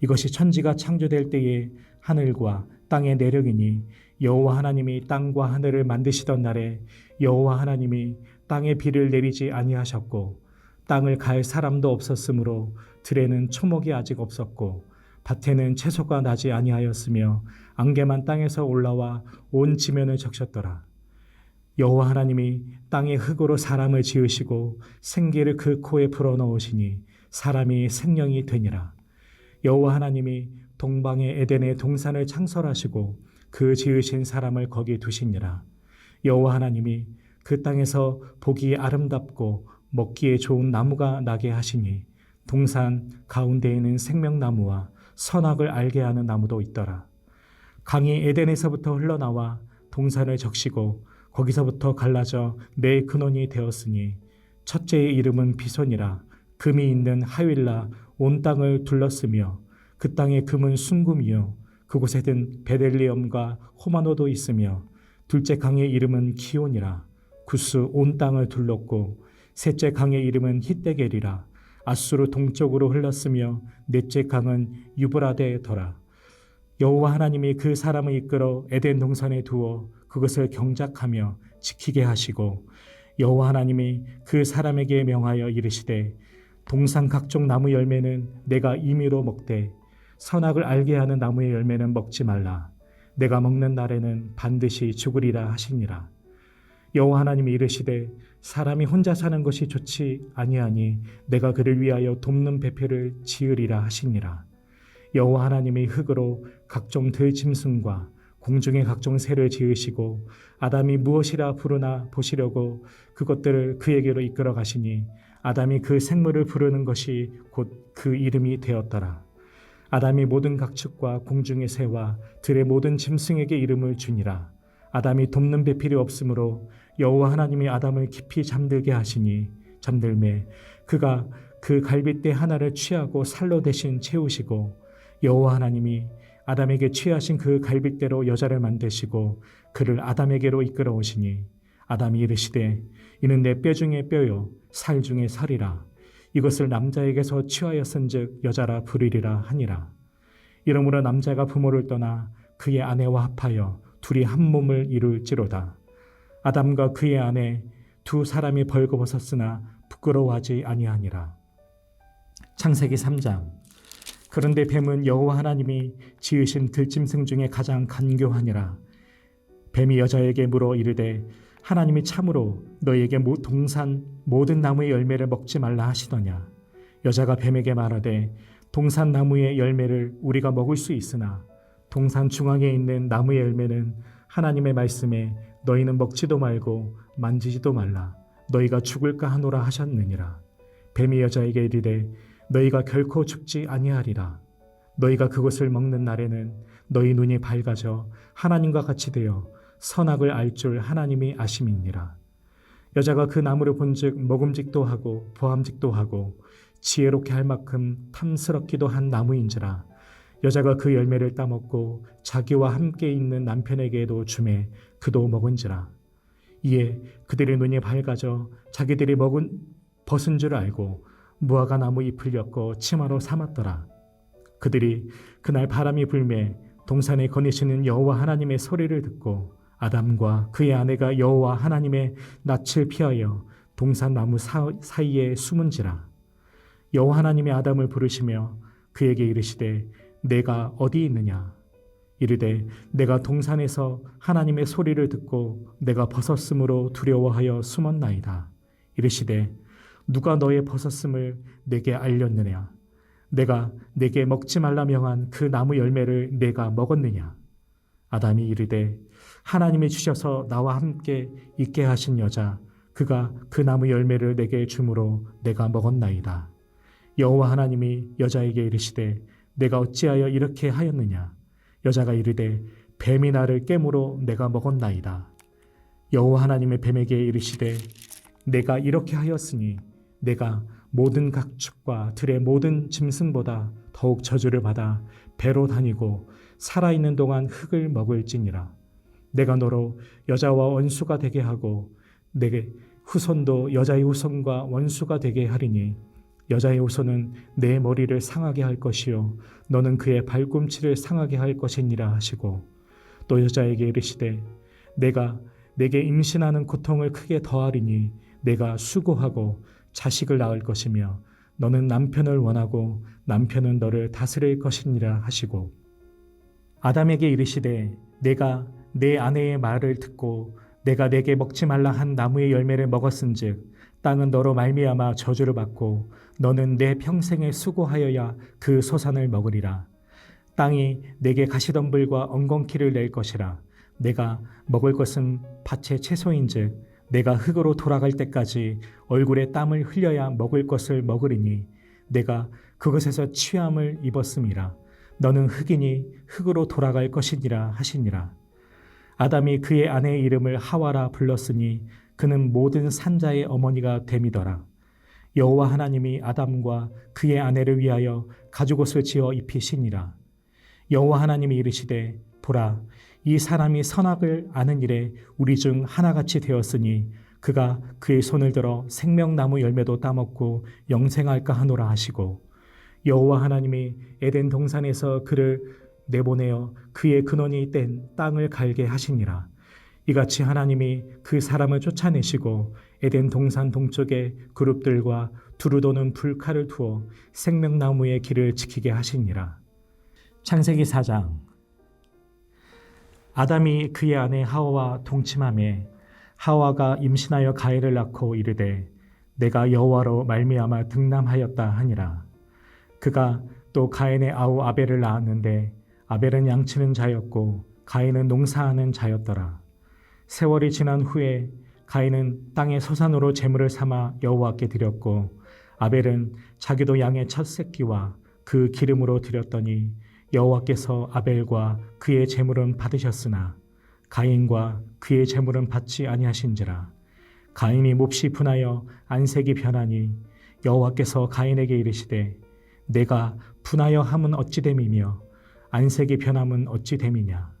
이것이 천지가 창조될 때에 하늘과 땅의 내력이니 여호와 하나님이 땅과 하늘을 만드시던 날에 여호와 하나님이 땅에 비를 내리지 아니하셨고 땅을 갈 사람도 없었으므로 들에는 초목이 아직 없었고 밭에는 채소가 나지 아니하였으며 안개만 땅에서 올라와 온 지면을 적셨더라. 여호와 하나님이 땅의 흙으로 사람을 지으시고 생기를 그 코에 불어넣으시니 사람이 생명이 되니라. 여호와 하나님이 동방의 에덴의 동산을 창설하시고 그 지으신 사람을 거기 두시니라. 여호와 하나님이 그 땅에서 보기 아름답고 먹기에 좋은 나무가 나게 하시니 동산 가운데에는 생명나무와 선악을 알게 하는 나무도 있더라. 강이 에덴에서부터 흘러나와 동산을 적시고 거기서부터 갈라져 네 근원이 되었으니 첫째의 이름은 비손이라. 금이 있는 하윌라 온 땅을 둘렀으며 그 땅의 금은 순금이요 그곳에는 베델리엄과 호마노도 있으며 둘째 강의 이름은 기온이라. 구스 온 땅을 둘렀고 셋째 강의 이름은 히데겔이라. 아수르 동쪽으로 흘렀으며 넷째 강은 유브라데더라. 여호와 하나님이 그 사람을 이끌어 에덴 동산에 두어 그것을 경작하며 지키게 하시고 여호와 하나님이 그 사람에게 명하여 이르시되 동산 각종 나무 열매는 내가 임의로 먹되 선악을 알게 하는 나무의 열매는 먹지 말라. 내가 먹는 날에는 반드시 죽으리라 하시니라. 여호와 하나님이 이르시되 사람이 혼자 사는 것이 좋지 아니하니 내가 그를 위하여 돕는 배표를 지으리라 하시니라. 여호와 하나님이 흙으로 각종 들짐승과 공중의 각종 새를 지으시고 아담이 무엇이라 부르나 보시려고 그것들을 그에게로 이끌어 가시니 아담이 그 생물을 부르는 것이 곧 그 이름이 되었더라. 아담이 모든 각축과 공중의 새와 들의 모든 짐승에게 이름을 주니라. 아담이 돕는 배필이 없으므로 여호와 하나님이 아담을 깊이 잠들게 하시니 잠들매 그가 그 갈빗대 하나를 취하고 살로 대신 채우시고 여호와 하나님이 아담에게 취하신 그 갈빗대로 여자를 만드시고 그를 아담에게로 이끌어 오시니 아담이 이르시되 이는 내 뼈 중에 뼈요 살 중에 살이라. 이것을 남자에게서 취하였은즉 여자라 부르리라 하니라. 이러므로 남자가 부모를 떠나 그의 아내와 합하여 둘이 한 몸을 이룰지로다. 아담과 그의 아내 두 사람이 벌거벗었으나 부끄러워하지 아니하니라. 창세기 3장. 그런데 뱀은 여호와 하나님이 지으신 들짐승 중에 가장 간교하니라. 뱀이 여자에게 물어 이르되 하나님이 참으로 너희에게 동산 모든 나무의 열매를 먹지 말라 하시더냐. 여자가 뱀에게 말하되 동산 나무의 열매를 우리가 먹을 수 있으나 동산 중앙에 있는 나무의 열매는 하나님의 말씀에 너희는 먹지도 말고 만지지도 말라 너희가 죽을까 하노라 하셨느니라. 뱀이 여자에게 이르되 너희가 결코 죽지 아니하리라. 너희가 그것을 먹는 날에는 너희 눈이 밝아져 하나님과 같이 되어 선악을 알 줄 하나님이 아심이니라. 여자가 그 나무를 본즉 먹음직도 하고 보암직도 하고 지혜롭게 할 만큼 탐스럽기도 한 나무인지라. 여자가 그 열매를 따먹고 자기와 함께 있는 남편에게도 주매 그도 먹은지라. 이에 그들의 눈이 밝아져 자기들이 벗은 줄 알고 무화과 나무 잎을 엮어 치마로 삼았더라. 그들이 그날 바람이 불매 동산에 거니시는 여호와 하나님의 소리를 듣고 아담과 그의 아내가 여호와 하나님의 낯을 피하여 동산 나무 사이에 숨은지라. 여호와 하나님이 아담을 부르시며 그에게 이르시되 내가 어디 있느냐. 이르되 내가 동산에서 하나님의 소리를 듣고 내가 벗었으므로 두려워하여 숨었나이다. 이르시되 누가 너의 벗었음을 내게 알렸느냐. 내가 내게 먹지 말라 명한 그 나무 열매를 내가 먹었느냐. 아담이 이르되 하나님이 주셔서 나와 함께 있게 하신 여자 그가 그 나무 열매를 내게 주므로 내가 먹었나이다. 여호와 하나님이 여자에게 이르시되 내가 어찌하여 이렇게 하였느냐. 여자가 이르되 뱀이 나를 깨므로 내가 먹었나이다. 여호와 하나님의 뱀에게 이르시되 내가 이렇게 하였으니 내가 모든 각축과 들의 모든 짐승보다 더욱 저주를 받아 배로 다니고 살아있는 동안 흙을 먹을지니라. 내가 너로 여자와 원수가 되게 하고 내게 후손도 여자의 후손과 원수가 되게 하리니 여자의 후손은 내 머리를 상하게 할 것이요 너는 그의 발꿈치를 상하게 할 것이니라 하시고 또 여자에게 이르시되 내가 내게 임신하는 고통을 크게 더하리니 내가 수고하고 자식을 낳을 것이며 너는 남편을 원하고 남편은 너를 다스릴 것이니라 하시고 아담에게 이르시되 내가 내 아내의 말을 듣고 내가 내게 먹지 말라 한 나무의 열매를 먹었은즉 땅은 너로 말미암아 저주를 받고 너는 내 평생에 수고하여야 그 소산을 먹으리라. 땅이 내게 가시덤불과 엉겅퀴를 낼 것이라. 내가 먹을 것은 밭의 채소인즉 내가 흙으로 돌아갈 때까지 얼굴에 땀을 흘려야 먹을 것을 먹으리니 내가 그것에서 취함을 입었음이라. 너는 흙이니 흙으로 돌아갈 것이니라 하시니라. 아담이 그의 아내의 이름을 하와라 불렀으니 그는 모든 산자의 어머니가 됨이더라. 여호와 하나님이 아담과 그의 아내를 위하여 가죽옷을 지어 입히시니라. 여호와 하나님이 이르시되 보라 이 사람이 선악을 아는 일에 우리 중 하나같이 되었으니 그가 그의 손을 들어 생명나무 열매도 따먹고 영생할까 하노라 하시고 여호와 하나님이 에덴 동산에서 그를 내보내어 그의 근원이 뗀 땅을 갈게 하시니라. 이같이 하나님이 그 사람을 쫓아내시고 에덴 동산 동쪽에 그룹들과 두루 도는 불칼을 두어 생명나무의 길을 지키게 하시니라. 창세기 4장. 아담이 그의 아내 하와와 동침하매 하와가 임신하여 가인을 낳고 이르되 내가 여호와로 말미암아 등남하였다 하니라. 그가 또 가인의 아우 아벨을 낳았는데 아벨은 양치는 자였고 가인은 농사하는 자였더라. 세월이 지난 후에 가인은 땅의 소산으로 제물을 삼아 여호와께 드렸고 아벨은 자기도 양의 첫 새끼와 그 기름으로 드렸더니 여호와께서 아벨과 그의 제물은 받으셨으나 가인과 그의 제물은 받지 아니하신지라. 가인이 몹시 분하여 안색이 변하니 여호와께서 가인에게 이르시되 내가 분하여 함은 어찌 됨이며 안색이 변함은 어찌 됨이냐.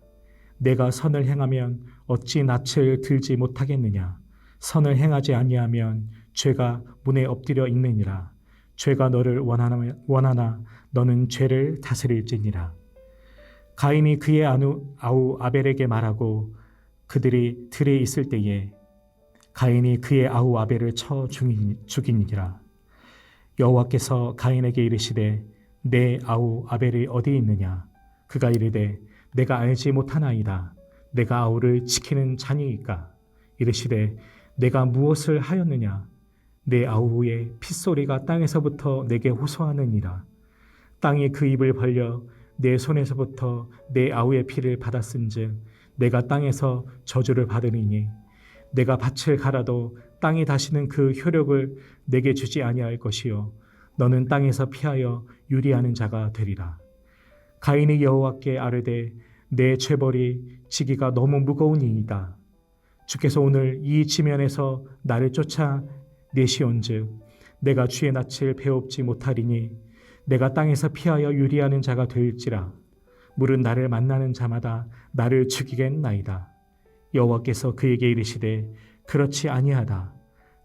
내가 선을 행하면 어찌 낯을 들지 못하겠느냐. 선을 행하지 아니하면 죄가 문에 엎드려 있느니라. 죄가 너를 원하나 너는 죄를 다스릴지니라. 가인이 그의 아우 아벨에게 말하고 그들이 들에 있을 때에 가인이 그의 아우 아벨을 쳐 죽이니라. 여호와께서 가인에게 이르시되 내 아우 아벨이 어디 있느냐. 그가 이르되 내가 알지 못하나이다. 내가 아우를 지키는 자니이까. 이르시되 내가 무엇을 하였느냐. 내 아우의 핏소리가 땅에서부터 내게 호소하느니라. 땅이 그 입을 벌려 내 손에서부터 내 아우의 피를 받았은즉 내가 땅에서 저주를 받으리니 내가 밭을 갈아도 땅이 다시는 그 효력을 내게 주지 아니할 것이요 너는 땅에서 피하여 유리하는 자가 되리라. 가인이 여호와께 아뢰되 내 죄벌이 지기가 너무 무거우니이다. 주께서 오늘 이 지면에서 나를 쫓아내시온즉 내가 주의 낯을 배웁지 못하리니 내가 땅에서 피하여 유리하는 자가 될지라. 물은 나를 만나는 자마다 나를 죽이겠나이다. 여호와께서 그에게 이르시되 그렇지 아니하다.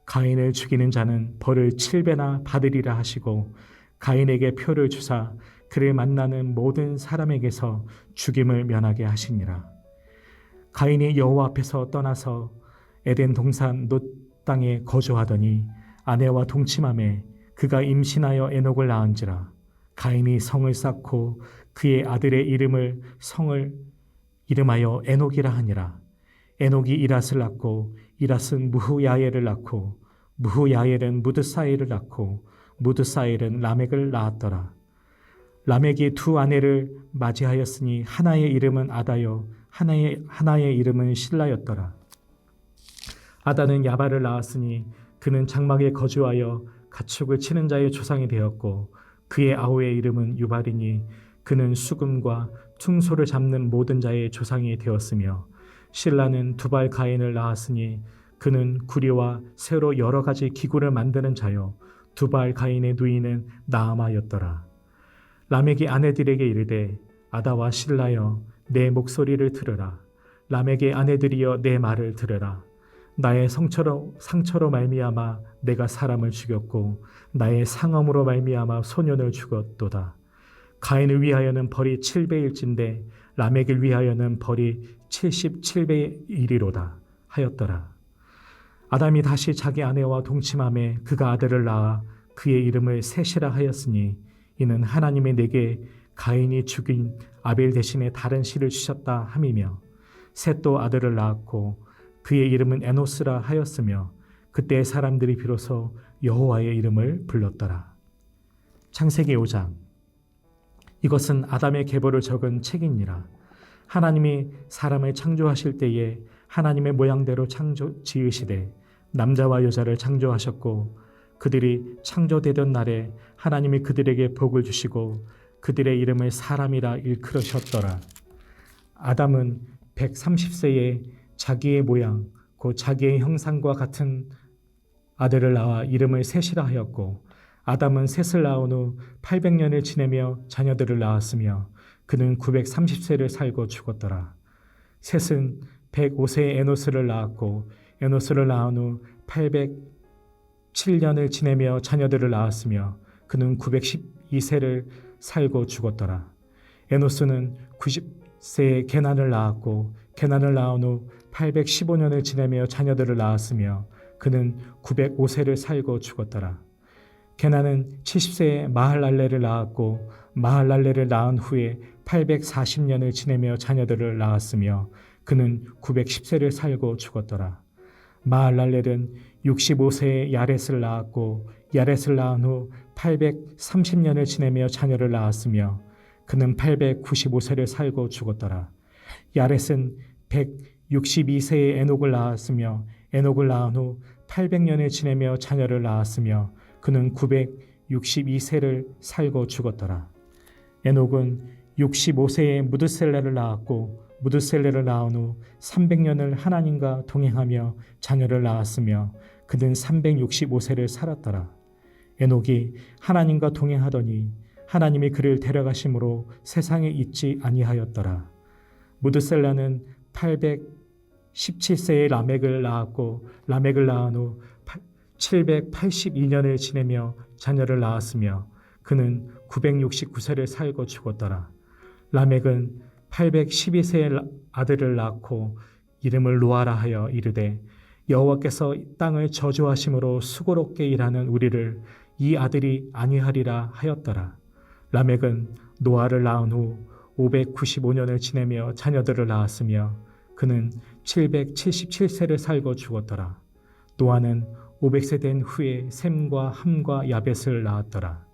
가인을 죽이는 자는 벌을 7배나 받으리라 하시고 가인에게 표를 주사 그를 만나는 모든 사람에게서 죽임을 면하게 하시니라. 가인이 여호와 앞에서 떠나서 에덴 동산 놋 땅에 거주하더니 아내와 동침함에 그가 임신하여 에녹을 낳은지라. 가인이 성을 쌓고 그의 아들의 성을 이름하여 에녹이라 하니라. 에녹이 이랏을 낳고 이랏은 무후야엘을 낳고 무후야엘은 무드사엘을 낳고 무드사엘은 라멕을 낳았더라. 라멕이 두 아내를 맞이하였으니 하나의 이름은 아다요 하나의 이름은 실라였더라. 아다는 야발을 낳았으니 그는 장막에 거주하여 가축을 치는 자의 조상이 되었고 그의 아우의 이름은 유발이니 그는 수금과 퉁소를 잡는 모든 자의 조상이 되었으며 실라는 두발 가인을 낳았으니 그는 구리와 새로 여러 가지 기구를 만드는 자요 두발 가인의 누이는 나아마였더라. 라멕이 아내들에게 이르되 아다와 실라여 내 목소리를 들으라. 라멕의 아내들이여 내 말을 들으라. 나의 상처로 말미암아 내가 사람을 죽였고 나의 상함으로 말미암아 소년을 죽였도다. 가인을 위하여는 벌이 7배일진데 라멕을 위하여는 벌이 77배이리로다 하였더라. 아담이 다시 자기 아내와 동침함에 그가 아들을 낳아 그의 이름을 셋이라 하였으니 이는 하나님이 내게 가인이 죽인 아벨 대신에 다른 씨를 주셨다 함이며 셋도 아들을 낳았고 그의 이름은 에노스라 하였으며 그때 사람들이 비로소 여호와의 이름을 불렀더라. 창세기 5장. 이것은 아담의 계보를 적은 책이니라. 하나님이 사람을 창조하실 때에 하나님의 모양대로 지으시되 남자와 여자를 창조하셨고 그들이 창조되던 날에 하나님이 그들에게 복을 주시고 그들의 이름을 사람이라 일컬으셨더라. 아담은 130세에 자기의 모양 곧 자기의 형상과 같은 아들을 낳아 이름을 셋이라 하였고 아담은 셋을 낳은 후 800년을 지내며 자녀들을 낳았으며 그는 930세를 살고 죽었더라. 셋은 105세에 에노스를 낳았고 에노스를 낳은 후 807년을 지내며 자녀들을 낳았으며 그는 912세를 살고 죽었더라. 에노스는 90세에 게난을 낳았고 게난을 낳은 후 815년을 지내며 자녀들을 낳았으며 그는 905세를 살고 죽었더라. 게난은 70세에 마할랄레를 낳았고 마할랄레를 낳은 후에 840년을 지내며 자녀들을 낳았으며 그는 910세를 살고 죽었더라. 마할랄렐은 65세에 야렛을 낳았고 야렛을 낳은 후 830년을 지내며 자녀를 낳았으며 그는 895세를 살고 죽었더라. 야렛은 162세에 에녹을 낳았으며 에녹을 낳은 후 800년을 지내며 자녀를 낳았으며 그는 962세를 살고 죽었더라. 에녹은 65세에 무드셀레를 낳았고 무드셀레를 낳은 후 300년을 하나님과 동행하며 자녀를 낳았으며 그는 365세를 살았더라. 에녹이 하나님과 동행하더니 하나님이 그를 데려가심으로 세상에 있지 아니하였더라. 무드셀라는 817세에 라멕을 낳았고 라멕을 낳은 후 782년을 지내며 자녀를 낳았으며 그는 969세를 살고 죽었더라. 라멕은 812세에 아들을 낳고 이름을 노아라 하여 이르되 여호와께서 땅을 저주하심으로 수고롭게 일하는 우리를 이 아들이 아니하리라 하였더라. 라멕은 노아를 낳은 후 595년을 지내며 자녀들을 낳았으며 그는 777세를 살고 죽었더라. 노아는 500세 된 후에 셈과 함과 야벳을 낳았더라.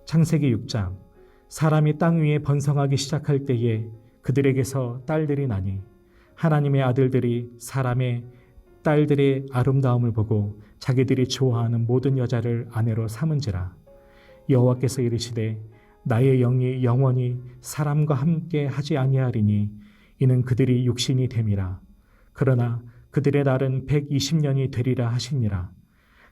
창세기 6장. 사람이 땅 위에 번성하기 시작할 때에 그들에게서 딸들이 나니 하나님의 아들들이 사람의 딸들의 아름다움을 보고 자기들이 좋아하는 모든 여자를 아내로 삼은지라. 여호와께서 이르시되 나의 영이 영원히 사람과 함께 하지 아니하리니 이는 그들이 육신이 됨이라. 그러나 그들의 날은 120년이 되리라 하시니라.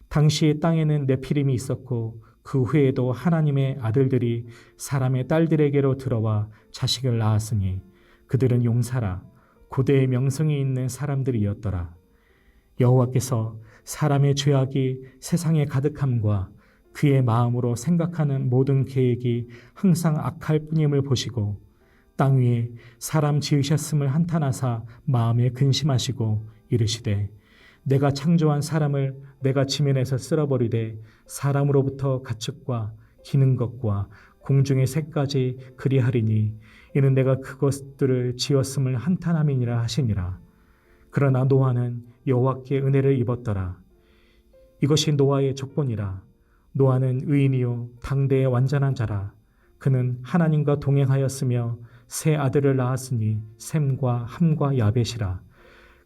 당시 땅에는 네피림이 있었고 그 후에도 하나님의 아들들이 사람의 딸들에게로 들어와 자식을 낳았으니 그들은 용사라 고대의 명성이 있는 사람들이었더라. 여호와께서 사람의 죄악이 세상에 가득함과 그의 마음으로 생각하는 모든 계획이 항상 악할 뿐임을 보시고 땅 위에 사람 지으셨음을 한탄하사 마음에 근심하시고 이르시되 내가 창조한 사람을 내가 지면에서 쓸어버리되 사람으로부터 가축과 기는 것과 공중의 새까지 그리하리니 이는 내가 그것들을 지었음을 한탄함이니라 하시니라. 그러나 노아는 여호와께 은혜를 입었더라. 이것이 노아의 족본이라. 노아는 의인이요 당대의 완전한 자라. 그는 하나님과 동행하였으며 세 아들을 낳았으니 셈과 함과 야벳이라.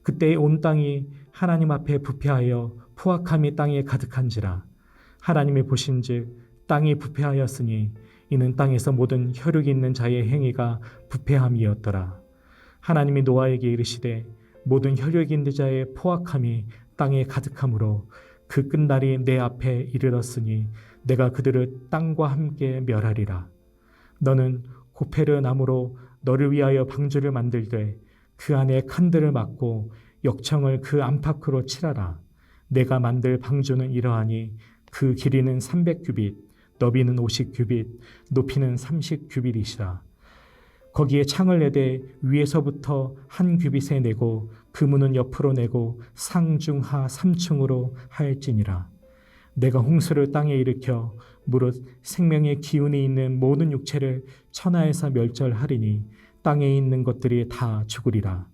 그때 온 땅이 하나님 앞에 부패하여 포악함이 땅에 가득한지라. 하나님이 보신즉 땅이 부패하였으니 이는 땅에서 모든 혈육이 있는 자의 행위가 부패함이었더라. 하나님이 노아에게 이르시되 모든 혈육이 있는 자의 포악함이 땅에 가득하므로 그 끝날이 내 앞에 이르렀으니 내가 그들을 땅과 함께 멸하리라. 너는 고페르 나무로 너를 위하여 방주를 만들되 그 안에 칸들을 막고 역청을 그 안팎으로 칠하라. 내가 만들 방주는 이러하니 그 길이는 300규빗, 너비는 50규빗, 높이는 30규빗이시라. 거기에 창을 내되 위에서부터 한 규빗에 내고 그 문은 옆으로 내고 상중하 3층으로 하였지니라. 내가 홍수를 땅에 일으켜 무릇 생명의 기운이 있는 모든 육체를 천하에서 멸절하리니 땅에 있는 것들이 다 죽으리라.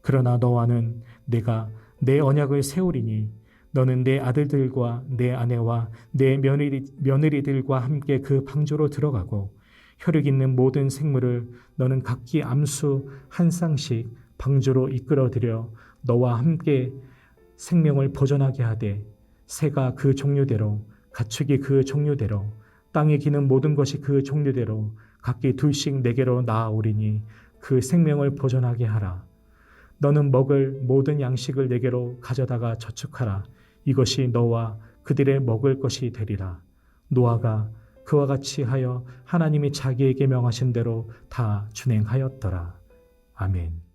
그러나 너와는 내가 내 언약을 세우리니 너는 내 아들들과 내 아내와 내 며느리들과 함께 그 방주로 들어가고 혈육 있는 모든 생물을 너는 각기 암수 한 쌍씩 방주로 이끌어들여 너와 함께 생명을 보존하게 하되 새가 그 종류대로 가축이 그 종류대로 땅에 기는 모든 것이 그 종류대로 각기 둘씩 내게로 나아오리니 그 생명을 보존하게 하라. 너는 먹을 모든 양식을 내게로 가져다가 저축하라. 이것이 너와 그들의 먹을 것이 되리라. 노아가 그와 같이 하여 하나님이 자기에게 명하신 대로 다 준행하였더라. 아멘.